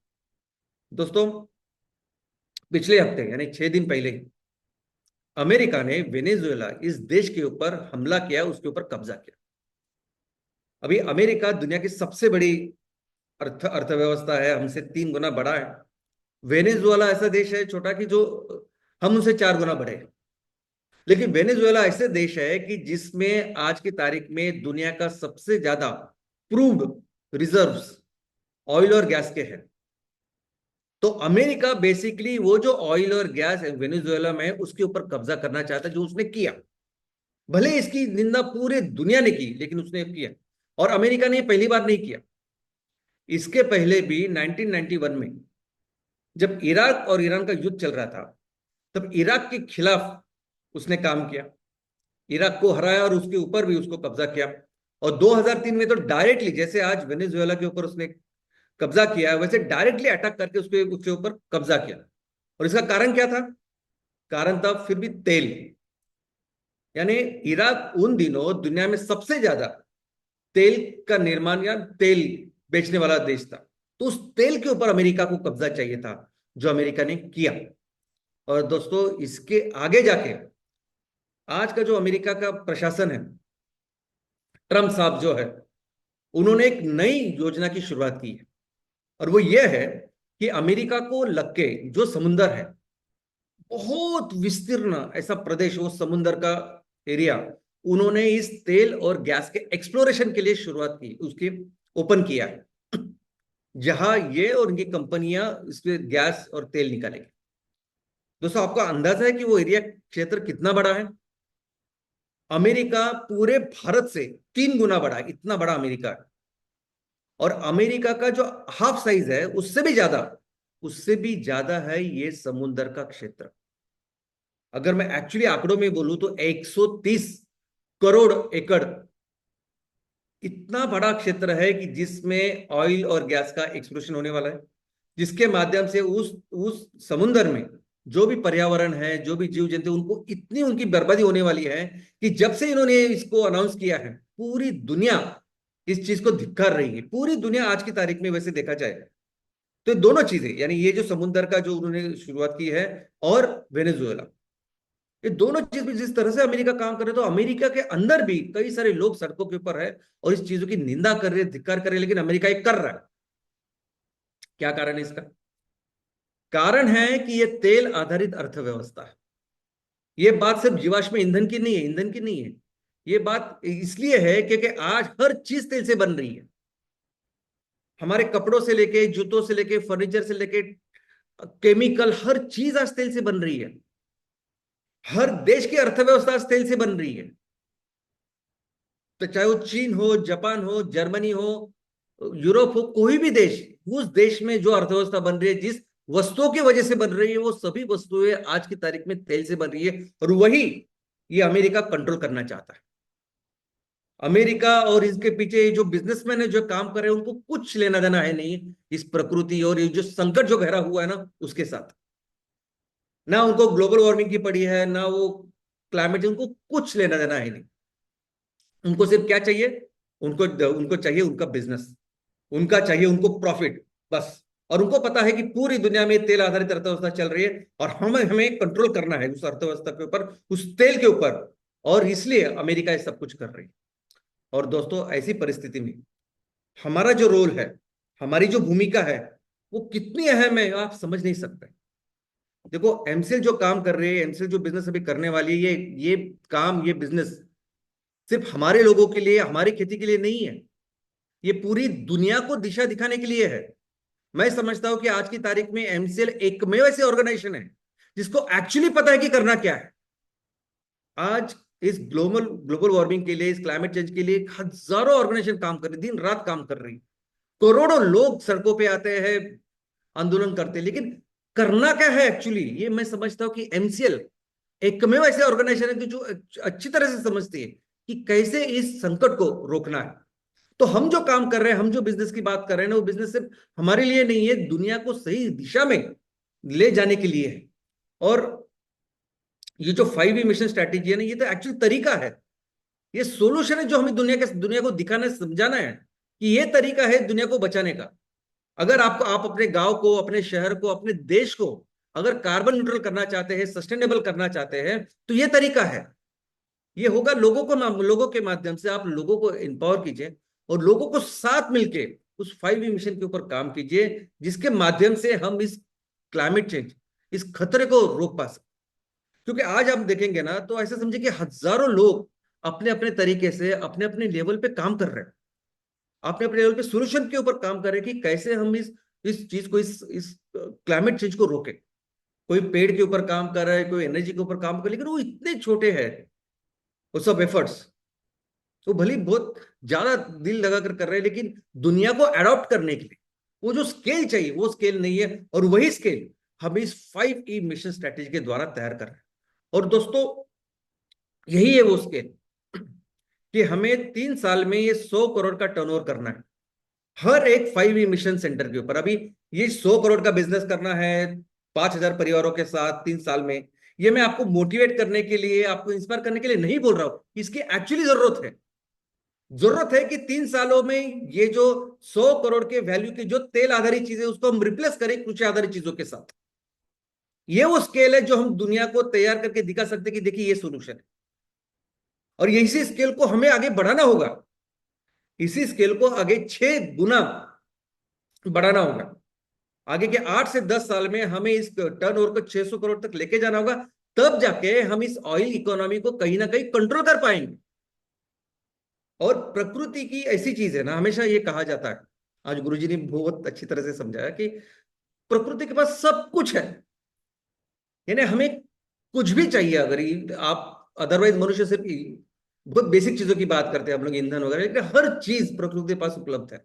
दोस्तों, पिछले हफ्ते यानी 6 दिन पहले ही अमेरिका ने वेनेजुएला, इस देश के ऊपर हमला किया, उसके ऊपर कब्जा किया। अभी अमेरिका दुनिया की सबसे बड़ी अर्थव्यवस्था है, हमसे 3 गुना बड़ा है। वेनेजुएला ऐसा देश है छोटा कि जो हम उनसे 4 गुना बड़े हैं। लेकिन वेनेजुएला ऐसे देश है कि जिसमें आज की तारीख में दुनिया का सबसे ज्यादा प्रूव्ड रिजर्व्स ऑयल और गैस के हैं। तो अमेरिका बेसिकली वो जो ऑयल और गैस वेनेजुएला में उसके ऊपर कब्जा करना चाहता है, जो उसने किया। भले इसकी निंदा पूरे दुनिया ने की, लेकिन उसने किया। और अमेरिका ने पहली बार नहीं किया, इसके पहले भी 1991 में जब इराक और ईरान का युद्ध चल रहा था, तब इराक के खिलाफ उसने काम किया, इराक को हराया और उसके ऊपर भी उसको कब्जा किया। और 2003 में तो डायरेक्टली, जैसे आज वेनेजुएला के ऊपर उसने कब्जा किया है, वैसे डायरेक्टली अटैक करके उसके ऊपर कब्जा किया। और इसका कारण क्या था? कारण था फिर भी तेल। यानी इराक उन दिनों दुनिया में सबसे ज्यादा तेल का निर्माण या तेल बेचने वाला देश था। तो उस तेल के ऊपर अमेरिका को कब्जा चाहिए था, जो अमेरिका ने किया। और दोस्तों, इसके आगे जाके आज का जो अमेरिका का प्रशासन है, ट्रम्प साहब जो है, उन्होंने एक नई योजना की शुरुआत की है। और वो ये है कि अमेरिका को लग के जो समुंदर है, बहुत विस्तीर्ण ऐसा प्रदेश, वो समुंदर का एरिया, उन्होंने इस तेल और गैस के एक्सप्लोरेशन के लिए शुरुआत की, उसके ओपन किया है, जहां ये और इनकी कंपनियां इसके गैस और तेल निकालेंगे। दोस्तों, आपको अंदाजा है कि वो एरिया क्षेत्र कितना बड़ा है? अमेरिका पूरे भारत से 3 गुना बड़ा है, इतना बड़ा अमेरिका है। और अमेरिका का जो हाफ साइज है, उससे भी ज्यादा है ये समुद्र का क्षेत्र। अगर मैं एक्चुअली आंकड़ों में बोलूं तो 130 करोड़ एकड़, इतना बड़ा क्षेत्र है कि जिसमें ऑयल और गैस का एक्सप्लोरेशन होने वाला है, जिसके माध्यम से उस समुद्र में जो भी पर्यावरण है, जो भी जीव जंतु, उनको इतनी उनकी बर्बादी होने वाली है कि जब से इन्होंने इसको अनाउंस किया है, पूरी दुनिया इस चीज को धिक्कार रही है। पूरी दुनिया आज की तारीख में वैसे देखा जाए तो दोनों चीजें, यानी ये जो समुद्र का जो उन्होंने शुरुआत की है और वेनेजुएला, ये दोनों चीज भी जिस तरह से अमेरिका काम कर रहे, तो अमेरिका के अंदर भी कई सारे लोग सड़कों के ऊपर है और इस चीजों की निंदा कर रहे, धिक्कार कर रहे, लेकिन अमेरिका ये कर रहा है। क्या कारण है इसका? कारण है कि ये तेल आधारित अर्थव्यवस्था है। ये बात सिर्फ जीवाश्म ईंधन की नहीं है, ईंधन की नहीं है। ये बात इसलिए है क्योंकि आज हर चीज तेल से बन रही है। हमारे कपड़ों से लेके, जूतों से लेके, फर्नीचर से लेके, केमिकल, हर चीज आज तेल से बन रही है। हर देश की अर्थव्यवस्था आज तेल से बन रही है। तो चाहे वो चीन हो, जापान हो, जर्मनी हो, यूरोप हो, कोई भी देश, उस देश में जो अर्थव्यवस्था बन रही है, जिस वस्तुओं की वजह से बन रही है, वो सभी वस्तुएं आज की तारीख में तेल से बन रही है। और वही ये अमेरिका कंट्रोल करना चाहता है। अमेरिका और इसके पीछे जो बिजनेसमैन है, जो काम कर रहे हैं, उनको कुछ लेना देना है नहीं इस प्रकृति और ये जो संकट जो घेरा हुआ है ना, उसके साथ। ना उनको ग्लोबल वार्मिंग की पड़ी है, ना वो क्लाइमेट, उनको कुछ लेना देना है नहीं। उनको सिर्फ क्या चाहिए? उनको चाहिए उनका बिजनेस, उनका चाहिए उनको प्रॉफिट, बस। और उनको पता है कि पूरी दुनिया में तेल आधारित अर्थव्यवस्था चल रही है और हमें हमें कंट्रोल करना है उस अर्थव्यवस्था के ऊपर, उस तेल के ऊपर। और इसलिए अमेरिका ये सब कुछ कर रही है। और दोस्तों, ऐसी परिस्थिति में हमारा जो रोल है, हमारी जो भूमिका है, वो कितनी अहम है आप समझ नहीं सकते। देखो, एमसीएल जो काम कर रही है, एमसीएल जो बिजनेस अभी करने वाली है, ये काम, ये बिजनेस सिर्फ हमारे लोगों के लिए, हमारी खेती के लिए नहीं है। ये पूरी दुनिया को दिशा दिखाने के लिए है। मैं समझता हूं कि आज की तारीख में एमसीएल एकमेव ऐसी ऑर्गेनाइजेशन है जिसको एक्चुअली पता है कि करना क्या है। आज इस ग्लोबल वार्मिंग के लिए, इस क्लाइमेट चेंज के लिए हजारों ऑर्गेनाइजेशन काम कर रही, दिन रात काम कर रही, करोड़ों लोग सड़कों पे आते हैं, आंदोलन करते हैं, लेकिन करना क्या है एक्चुअली, ये मैं समझता हूं कि एमसीएल एकमेव ऐसे ऑर्गेनाइजेशन है जो अच्छी तरह से समझती है कि कैसे इस संकट को रोकना है। तो हम जो काम कर रहे हैं, हम जो बिजनेस की बात कर रहे हैं ना, वो बिजनेस सिर्फ हमारे लिए नहीं है, दुनिया को सही दिशा में ले जाने के लिए है। और ये जो 5E मिशन स्ट्रैटेजी है ना, ये तो एक्चुअल तरीका है, ये सोल्यूशन है जो हमें दुनिया को दिखाना, समझाना है कि ये तरीका है दुनिया को बचाने का। अगर आप अपने गांव को, अपने शहर को, अपने देश को अगर कार्बन न्यूट्रल करना चाहते हैं, सस्टेनेबल करना चाहते हैं, तो ये तरीका है। ये होगा लोगों के माध्यम से। आप लोगों को एम्पावर कीजिए और लोगों को साथ मिलके उस 5E मिशन के ऊपर काम कीजिए, जिसके माध्यम से हम इस क्लाइमेट चेंज, इस खतरे को रोक पा सकते। क्योंकि आज आप देखेंगे ना, तो ऐसा समझिए कि हजारों लोग अपने अपने तरीके से, अपने अपने लेवल पे काम कर रहे हैं, अपने अपने लेवल पे सोल्यूशन के ऊपर काम कर रहे हैं कि कैसे हम इस चीज को, इस क्लाइमेट चेंज को रोके। कोई पेड़ के ऊपर काम कर रहा है, कोई एनर्जी के ऊपर काम कर रहा है, लेकिन वो इतने छोटे हैं वो सब एफर्ट्स। वो भले ही बहुत ज्यादा दिल लगाकर कर रहे हैं, लेकिन दुनिया को अडॉप्ट करने के लिए वो जो स्केल चाहिए वो स्केल नहीं है। और वही स्केल हम इस 5E मिशन स्ट्रेटेजी के द्वारा तैयार कर रहे हैं। और दोस्तों यही है वो स्केल कि हमें 3 साल में ये 100 करोड़ का टर्नओवर करना है हर एक 5E मिशन सेंटर के ऊपर। अभी ये 100 करोड़ का बिजनेस करना है 5,000 परिवारों के साथ 3 साल में। ये मैं आपको मोटिवेट करने के लिए, आपको इंस्पायर करने के लिए नहीं बोल रहा हूं, इसकी एक्चुअली जरूरत है कि 3 सालों में ये जो 100 करोड़ के वैल्यू की जो तेल आधारित चीजें उसको हम रिप्लेस करें कृषि आधारित चीजों के साथ। ये वो स्केल है जो हम दुनिया को तैयार करके दिखा सकते कि देखिए ये सोल्यूशन है। और इसी स्केल को हमें आगे बढ़ाना होगा, इसी स्केल को आगे 6 गुना बढ़ाना होगा। आगे के 8 से 10 साल में हमें इस टर्नओवर को 600 करोड़ तक लेके जाना होगा। तब जाके हम इस ऑयल इकोनॉमी को कहीं ना कहीं कंट्रोल कर पाएंगे। और प्रकृति की ऐसी चीज है ना, हमेशा ये कहा जाता है, आज गुरुजी ने बहुत अच्छी तरह से समझाया कि प्रकृति के पास सब कुछ है। यानी हमें कुछ भी चाहिए, अगर आप अदरवाइज मनुष्य सिर्फ बहुत बेसिक चीजों की बात करते हैं हम लोग, ईंधन वगैरह, लेकिन हर चीज प्रकृति के पास उपलब्ध है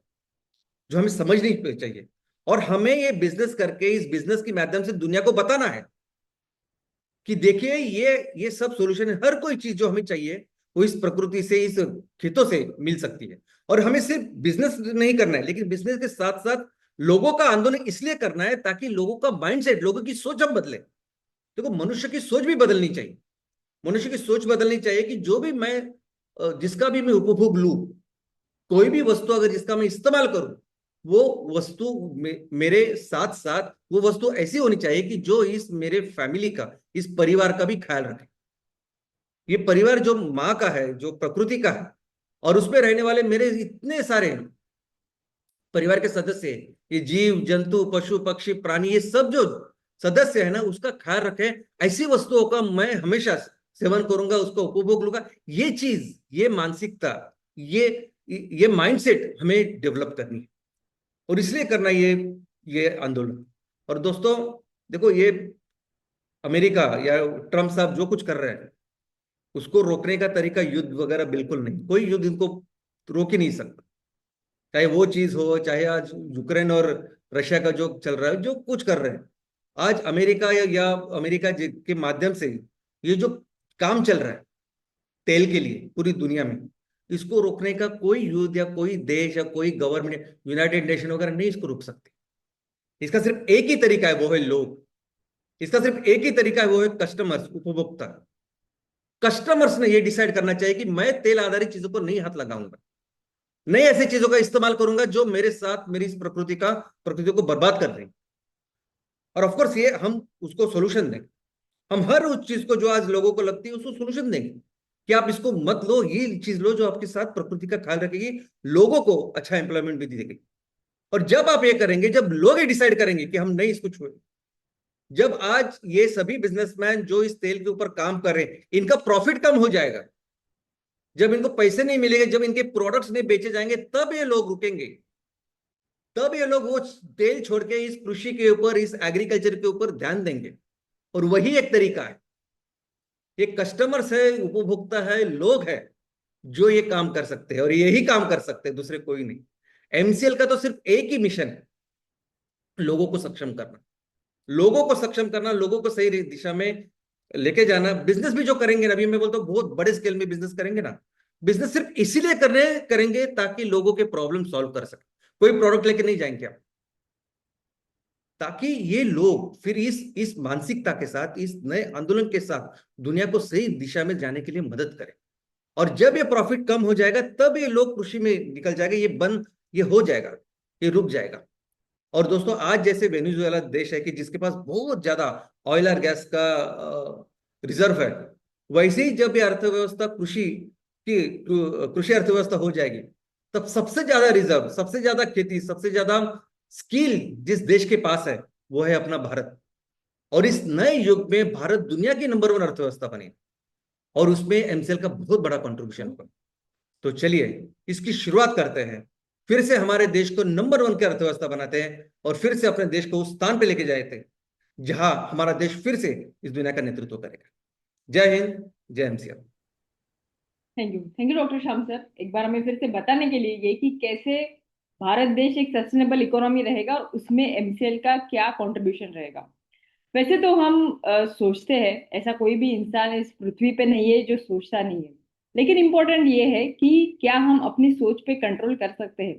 जो हमें समझनी चाहिए। और हमें ये बिजनेस करके, इस बिजनेस के माध्यम से दुनिया को बताना है कि देखिए ये सब सॉल्यूशन है। हर कोई चीज जो हमें चाहिए वो इस प्रकृति से, इस खेतों से मिल सकती है। और हमें सिर्फ बिजनेस नहीं करना है, लेकिन बिजनेस के साथ साथ लोगों का आंदोलन इसलिए करना है ताकि लोगों का माइंडसेट, लोगों की सोच हम बदले। देखो मनुष्य की सोच भी बदलनी चाहिए। मनुष्य की सोच बदलनी चाहिए कि जो भी मैं, जिसका भी मैं उपभोग लूं, कोई भी वस्तु अगर जिसका मैं इस्तेमाल करूं, वो वस्तु मेरे साथ साथ वो वस्तु ऐसी होनी चाहिए कि जो इस मेरे फैमिली का, इस परिवार का भी ख्याल रखे। ये परिवार जो माँ का है, जो प्रकृति का है, और उसमें रहने वाले मेरे इतने सारे परिवार के सदस्य, ये जीव जंतु पशु पक्षी प्राणी, ये सब जो सदस्य है ना, उसका ख्याल रखें। ऐसी वस्तुओं का मैं हमेशा सेवन करूंगा, उसका उपभोग लूंगा। ये चीज, ये मानसिकता, ये माइंडसेट हमें डेवलप करनी है, और इसलिए करना ये आंदोलन। और दोस्तों देखो, ये अमेरिका या ट्रम्प साहब जो कुछ कर रहे हैं, उसको रोकने का तरीका युद्ध वगैरह बिल्कुल नहीं। कोई युद्ध इनको रोक ही नहीं सकता, चाहे वो चीज हो, चाहे आज यूक्रेन और रशिया का जो चल रहा है, जो कुछ कर रहे हैं आज अमेरिका या अमेरिका के माध्यम से, ये जो काम चल रहा है तेल के लिए पूरी दुनिया में, इसको रोकने का कोई युद्ध या कोई देश या कोई गवर्नमेंट, यूनाइटेड नेशन वगैरह नहीं इसको रोक सकते। इसका सिर्फ एक ही तरीका है, वो है लोग। इसका सिर्फ एक ही तरीका है, वो है कस्टमर्स, उपभोक्ता। कस्टमर्स ने ये डिसाइड करना चाहिए कि मैं तेल आधारित चीजों को नहीं हाथ लगाऊंगा, नहीं ऐसी चीजों का इस्तेमाल करूंगा जो मेरे साथ मेरी इस प्रकृति को बर्बाद कर रही। और ऑफ कोर्स ये हम उसको सोल्यूशन देंगे। हम हर उस चीज को जो आज लोगों को लगती है उसको सोल्यूशन देंगे कि आप इसको मत लो, ये चीज लो जो आपके साथ प्रकृति का ख्याल रखेगी, लोगों को अच्छा एम्प्लॉयमेंट भी देगी। और जब आप ये करेंगे, जब लोग ये डिसाइड करेंगे कि हम नहीं इसको छुए, जब आज ये सभी बिजनेसमैन जो इस तेल के ऊपर काम कर रहे हैं, इनका प्रॉफिट कम हो जाएगा, जब इनको पैसे नहीं मिलेंगे, जब इनके प्रोडक्ट्स नहीं बेचे जाएंगे, तब ये लोग रुकेंगे। तब ये लोग वो तेल छोड़ के इस कृषि के ऊपर, इस एग्रीकल्चर के ऊपर ध्यान देंगे। और वही एक तरीका है, ये कस्टमर्स है, उपभोक्ता है, लोग है जो ये काम कर सकते हैं, और यही काम कर सकते हैं, दूसरे कोई नहीं। एमसीएल का तो सिर्फ एक ही मिशन है, लोगों को सक्षम करना, लोगों को सक्षम करना, लोगों को सही दिशा में लेके जाना। बिजनेस भी जो करेंगे ना, अभी मैं बोलता हूँ बहुत बड़े स्केल में बिजनेस करेंगे ना, बिजनेस सिर्फ इसीलिए करेंगे ताकि लोगों के प्रॉब्लम सॉल्व कर सके। कोई प्रोडक्ट लेके नहीं जाएंगे आप, ताकि ये लोग फिर इस मानसिकता के साथ, इस नए आंदोलन के साथ दुनिया को सही दिशा में जाने के लिए मदद करें। और जब ये प्रॉफिट कम हो जाएगा, तब ये लोग कृषि में निकल जाएगा, ये हो जाएगा, ये रुक जाएगा। और दोस्तों आज जैसे वेनेजुएला देश है कि जिसके पास बहुत ज्यादा ऑयल और गैस का रिजर्व है, वैसे ही जब ये अर्थव्यवस्था कृषि अर्थव्यवस्था हो जाएगी, तब सबसे ज्यादा रिजर्व, सबसे ज्यादा खेती, सबसे ज्यादा स्किल जिस देश के पास है वो है अपना भारत। और इस नए युग में भारत दुनिया की नंबर 1 अर्थव्यवस्था बने, और उसमें एमसीएल का बहुत बड़ा कंट्रीब्यूशन होगा। तो चलिए इसकी शुरुआत करते हैं, फिर से हमारे देश को नंबर 1 की अर्थव्यवस्था बनाते हैं और फिर से अपने देश को उस स्थान पे लेके जाते हैं जहां हमारा देश फिर से इस दुनिया का नेतृत्व करेगा। जय हिंद, जय MCL. Thank you doctor Shyam sir, एक बार हमें फिर से बताने के लिए ये कि कैसे भारत देश एक सस्टेनेबल इकोनॉमी रहेगा और उसमें एमसीएल का क्या कंट्रीब्यूशन रहेगा। वैसे तो हम सोचते हैं, ऐसा कोई भी इंसान इस पृथ्वी पे नहीं है जो सोचता नहीं है, लेकिन इम्पोर्टेंट ये है कि क्या हम अपनी सोच पे कंट्रोल कर सकते हैं।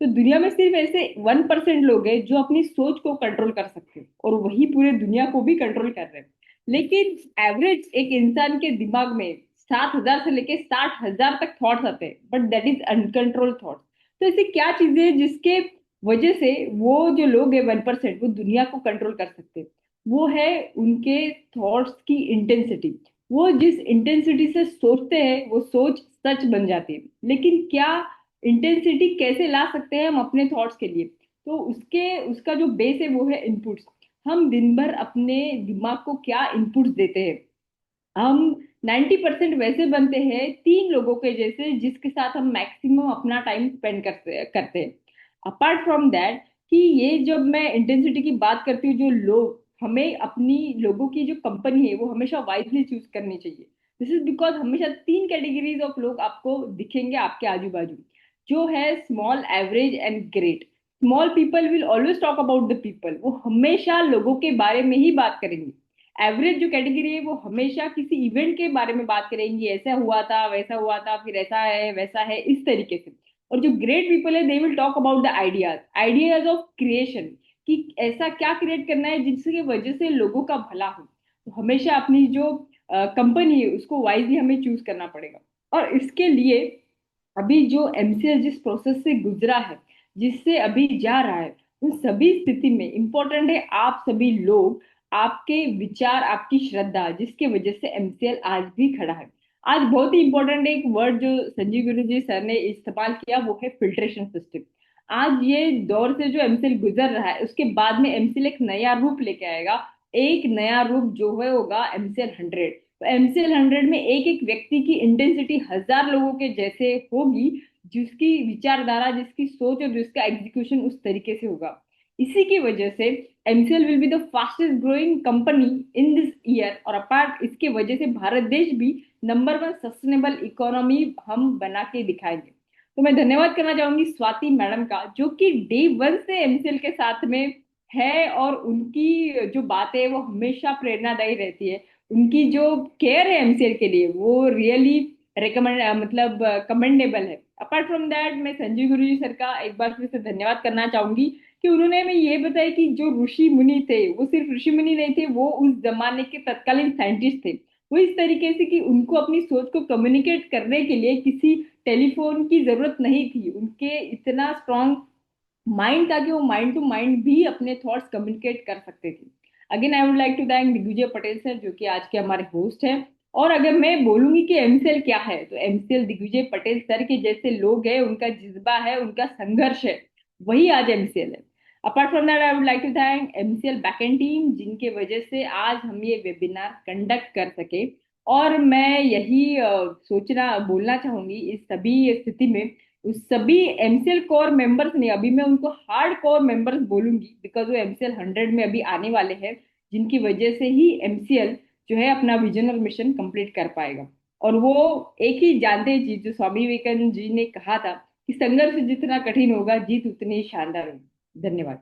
तो दुनिया में सिर्फ ऐसे 1% लोग हैं जो अपनी सोच को कंट्रोल कर सकते हैं और वही पूरे दुनिया को भी कंट्रोल कर रहे हैं। लेकिन एवरेज एक इंसान के दिमाग में 7,000 से लेके 60,000 तक थॉट्स आते हैं, but that is uncontrol thoughts. तो ऐसी क्या चीजें हैं जिसके वजह से वो जो लोग हैं 1% वो दुनिया को कंट्रोल कर सकते हैं? वो है उनके थॉट्स की इंटेंसिटी। वो जिस इंटेंसिटी से सोचते हैं वो सोच सच बन जाती है। लेकिन क्या इंटेंसिटी कैसे ला सकते हैं हम अपने थॉट्स के लिए? तो उसका जो बेस है वो है इनपुट्स। हम दिन भर अपने दिमाग को क्या इनपुट्स देते हैं? हम 90% वैसे बनते हैं 3 लोगों के जैसे जिसके साथ हम मैक्सिमम अपना टाइम स्पेंड करते हैं। अपार्ट फ्रॉम दैट कि ये जब मैं इंटेंसिटी की बात करती हूँ, जो लोग हमें अपनी लोगों की जो कंपनी है वो हमेशा वाइजली चूज करनी चाहिए। दिस इज बिकॉज हमेशा 3 कैटेगरीज ऑफ लोग आपको दिखेंगे आपके आजू बाजू, जो है small, average and great. Small people will always talk about the people, वो हमेशा लोगों के बारे में ही बात करेंगे। एवरेज जो कैटेगरी है वो हमेशा किसी इवेंट के बारे में बात करेंगी, ऐसा हुआ था, वैसा हुआ था, फिर ऐसा है, वैसा है, इस तरीके से। और जो ग्रेट पीपल है they will talk about the ideas, ideas of creation, कि ऐसा क्या क्रिएट करना है जिसकी वजह से लोगों का भला हो। तो हमेशा अपनी जो कंपनी है उसको वाइजली हमें चूज करना पड़ेगा। और इसके लिए अभी जो एमसीएल जिस प्रोसेस से गुजरा है, जिससे अभी जा रहा है, उन सभी स्थिति में इम्पोर्टेंट है आप सभी लोग, आपके विचार, आपकी श्रद्धा, जिसके वजह से एमसीएल आज भी खड़ा है। आज बहुत ही इंपॉर्टेंट एक वर्ड जो संजीव गुरु जी सर ने इस्तेमाल किया वो है फिल्ट्रेशन सिस्टम। आज ये दौर से जो एमसीएल गुजर रहा है उसके बाद में एमसीएल एक नया रूप लेके आएगा। एक नया रूप जो है होगा एमसीएल 100। तो एमसीएल 100 में एक एक व्यक्ति की इंटेंसिटी 1,000 लोगों के जैसे होगी, जिसकी विचारधारा, जिसकी सोच और जिसका एग्जीक्यूशन उस तरीके से होगा। इसी की वजह से MCL will be the fastest growing company in this year. और अपार्ट इसके वजह से भारत देश भी नंबर 1 सस्टेनेबल इकोनॉमी हम बना के दिखाएंगे। तो मैं धन्यवाद करना चाहूंगी स्वाति मैडम का, जो कि डे 1 से एमसीएल के साथ में है और उनकी जो बातें है वो हमेशा प्रेरणादायी रहती है। उनकी जो केयर है एमसीएल के लिए वो रियली रिकमेंड, मतलब कमेंडेबल है। अपार्ट फ्रॉम दैट मैं संजीव गुरु जी सर का एक बार फिर से धन्यवाद करना चाहूंगी कि उन्होंने हमें ये बताया कि जो ऋषि मुनि थे वो सिर्फ ऋषि मुनि नहीं थे, वो उस जमाने के तत्कालीन साइंटिस्ट थे। वो इस तरीके से कि उनको अपनी सोच को कम्युनिकेट करने के लिए किसी टेलीफोन की जरूरत नहीं थी, उनके इतना स्ट्रांग माइंड था कि वो माइंड टू माइंड भी अपने थॉट्स कम्युनिकेट कर सकते थे। Again I would like to thank Digvijay Patel sir, जो कि आज के हमारे होस्ट हैं। और अगर मैं बोलूंगी कि एमसीएल क्या है, तो एमसीएल दिग्विजय पटेल सर के जैसे लोग हैं, उनका जज्बा है, उनका संघर्ष है, वही आज एमसीएल है। Apart from that I would like to thank MCL backend team, जिनके वजह से आज हम ये वेबिनार कंडक्ट कर सके। और मैं यही सोचना बोलना चाहूंगी इस सभी स्थिति में, उस सभी एमसीएल कोर मेंबर्स ने, अभी मैं उनको हार्ड कोर मेंबर्स बोलूंगी बिकॉज वो एमसीएल 100 में अभी आने वाले हैं, जिनकी वजह से ही एमसीएल जो है अपना विजन और मिशन कंप्लीट कर पाएगा। और वो एक ही जानते हैं चीज, जो स्वामी विवेकानंद जी ने कहा था कि संघर्ष जितना कठिन होगा जीत उतनी ही शानदार होगी। धन्यवाद।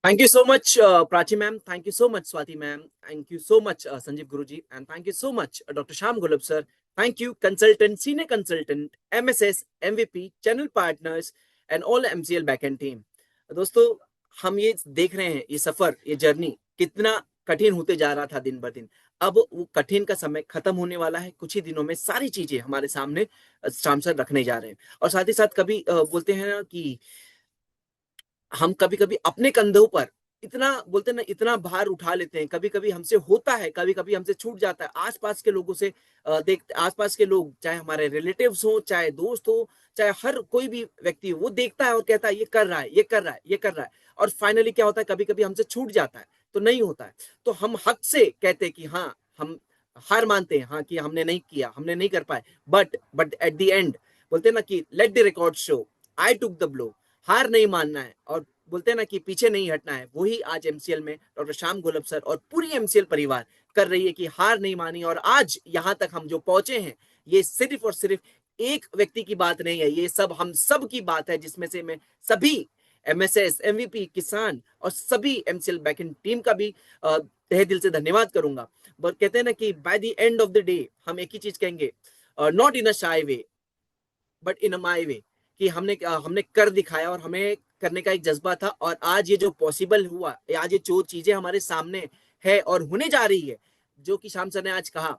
Thank you so much, Prachi ma'am. Thank you so much, Swati ma'am. Thank you so much, Sanjeev Guruji. And thank you so much, Dr. Sham Gulab sir. Thank you, consultant, senior consultant, MSS, MVP, channel partners, and all MCL backend team. दोस्तों, हम ये देख रहे हैं, ये सफर, ये journey कितना कठिन होते जा रहा था दिन ब दिन। अब वो कठिन का समय खत्म होने वाला है। कुछ ही दिनों में सारी चीजें हमारे सामने सामने रखने जा रहे हैं। और साथ ही साथ कभी बोलते हैं ना कि हम कभी कभी अपने कंधों पर इतना बोलते ना, इतना भार उठा लेते हैं। कभी कभी हमसे होता है, कभी कभी हमसे छूट जाता है। आसपास के लोगों से देख, आसपास के लोग, चाहे हमारे रिलेटिव्स हो, चाहे दोस्त हो, चाहे हर कोई भी व्यक्ति हो, वो देखता है और कहता है ये कर रहा है, ये कर रहा है, ये कर रहा है। और फाइनली क्या होता है, कभी कभी हमसे छूट जाता है। तो नहीं होता है। तो हम हक से कहते हैं कि हाँ, हम हार मानते हैं, हाँ कि हमने नहीं किया, हमने नहीं कर पाए, बट एट द एंड बोलते हैं ना कि let the record show I took the blow. हार नहीं मानना है और बोलते हैं ना कि पीछे नहीं हटना है। वही आज एमसीएल में डॉक्टर श्याम गोलब सर और पूरी एमसीएल परिवार कर रही है कि हार नहीं मानी, और आज यहाँ तक हम जो पहुंचे हैं, ये सिर्फ और सिर्फ एक व्यक्ति की बात नहीं है, ये सब हम सब की बात है, जिसमें से मैं सभी एमएसएस, एमवीपी, किसान और सभी एमसीएल बैकएंड टीम का भी तहे दिल से धन्यवाद करूंगा। बट कहते हैं ना कि by the end of the day हम एक ही चीज कहेंगे, not in a shy way but in a my way, कि हमने कर दिखाया और हमें करने का एक जज्बा था, और आज ये जो पॉसिबल हुआ, आज ये जो चीजें हमारे सामने है और होने जा रही है, जो कि श्याम सर ने आज कहा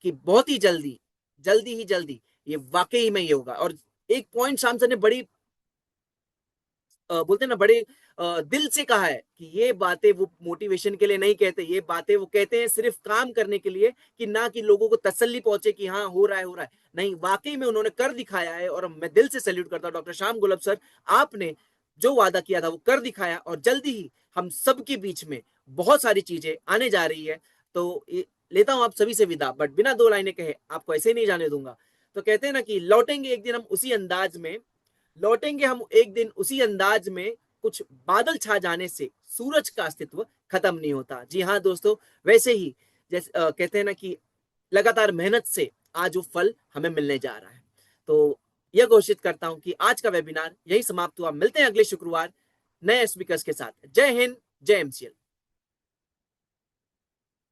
कि बहुत ही जल्दी ये वाकई में ये होगा। और एक पॉइंट श्याम सर ने बड़ी बोलते हैं ना बड़े दिल से कहा है कि ये बातें वो मोटिवेशन के लिए नहीं कहते, ये बातें वो कहते हैं सिर्फ काम करने के लिए, कि ना कि लोगों को तसल्ली पहुंचे कि हाँ हो रहा है। नहीं, वाकई में उन्होंने कर दिखाया है, और मैं दिल से सैल्यूट करता हूं डॉक्टर श्याम गोलब सर, आपने जो वादा किया था वो कर दिखाया, और जल्दी ही हम सबके बीच में बहुत सारी चीजें आने जा रही है। तो लेता हूं आप सभी से विदा, बट बिना दो लाइनें कहे आपको ऐसे ही नहीं जाने दूंगा। तो कहते हैं ना कि लौटेंगे एक दिन हम उसी अंदाज में, लौटेंगे हम एक दिन उसी अंदाज में, कुछ बादल छा जाने से सूरज का अस्तित्व खत्म नहीं होता। जी हाँ दोस्तों, वैसे ही जैसे कहते हैं ना कि लगातार मेहनत से आज वो फल हमें मिलने जा रहा है। तो यह घोषित करता हूं कि आज का वेबिनार यही समाप्त हुआ। मिलते हैं अगले शुक्रवार नए स्पीकर्स के साथ। जय हिंद, जय एमसीएल।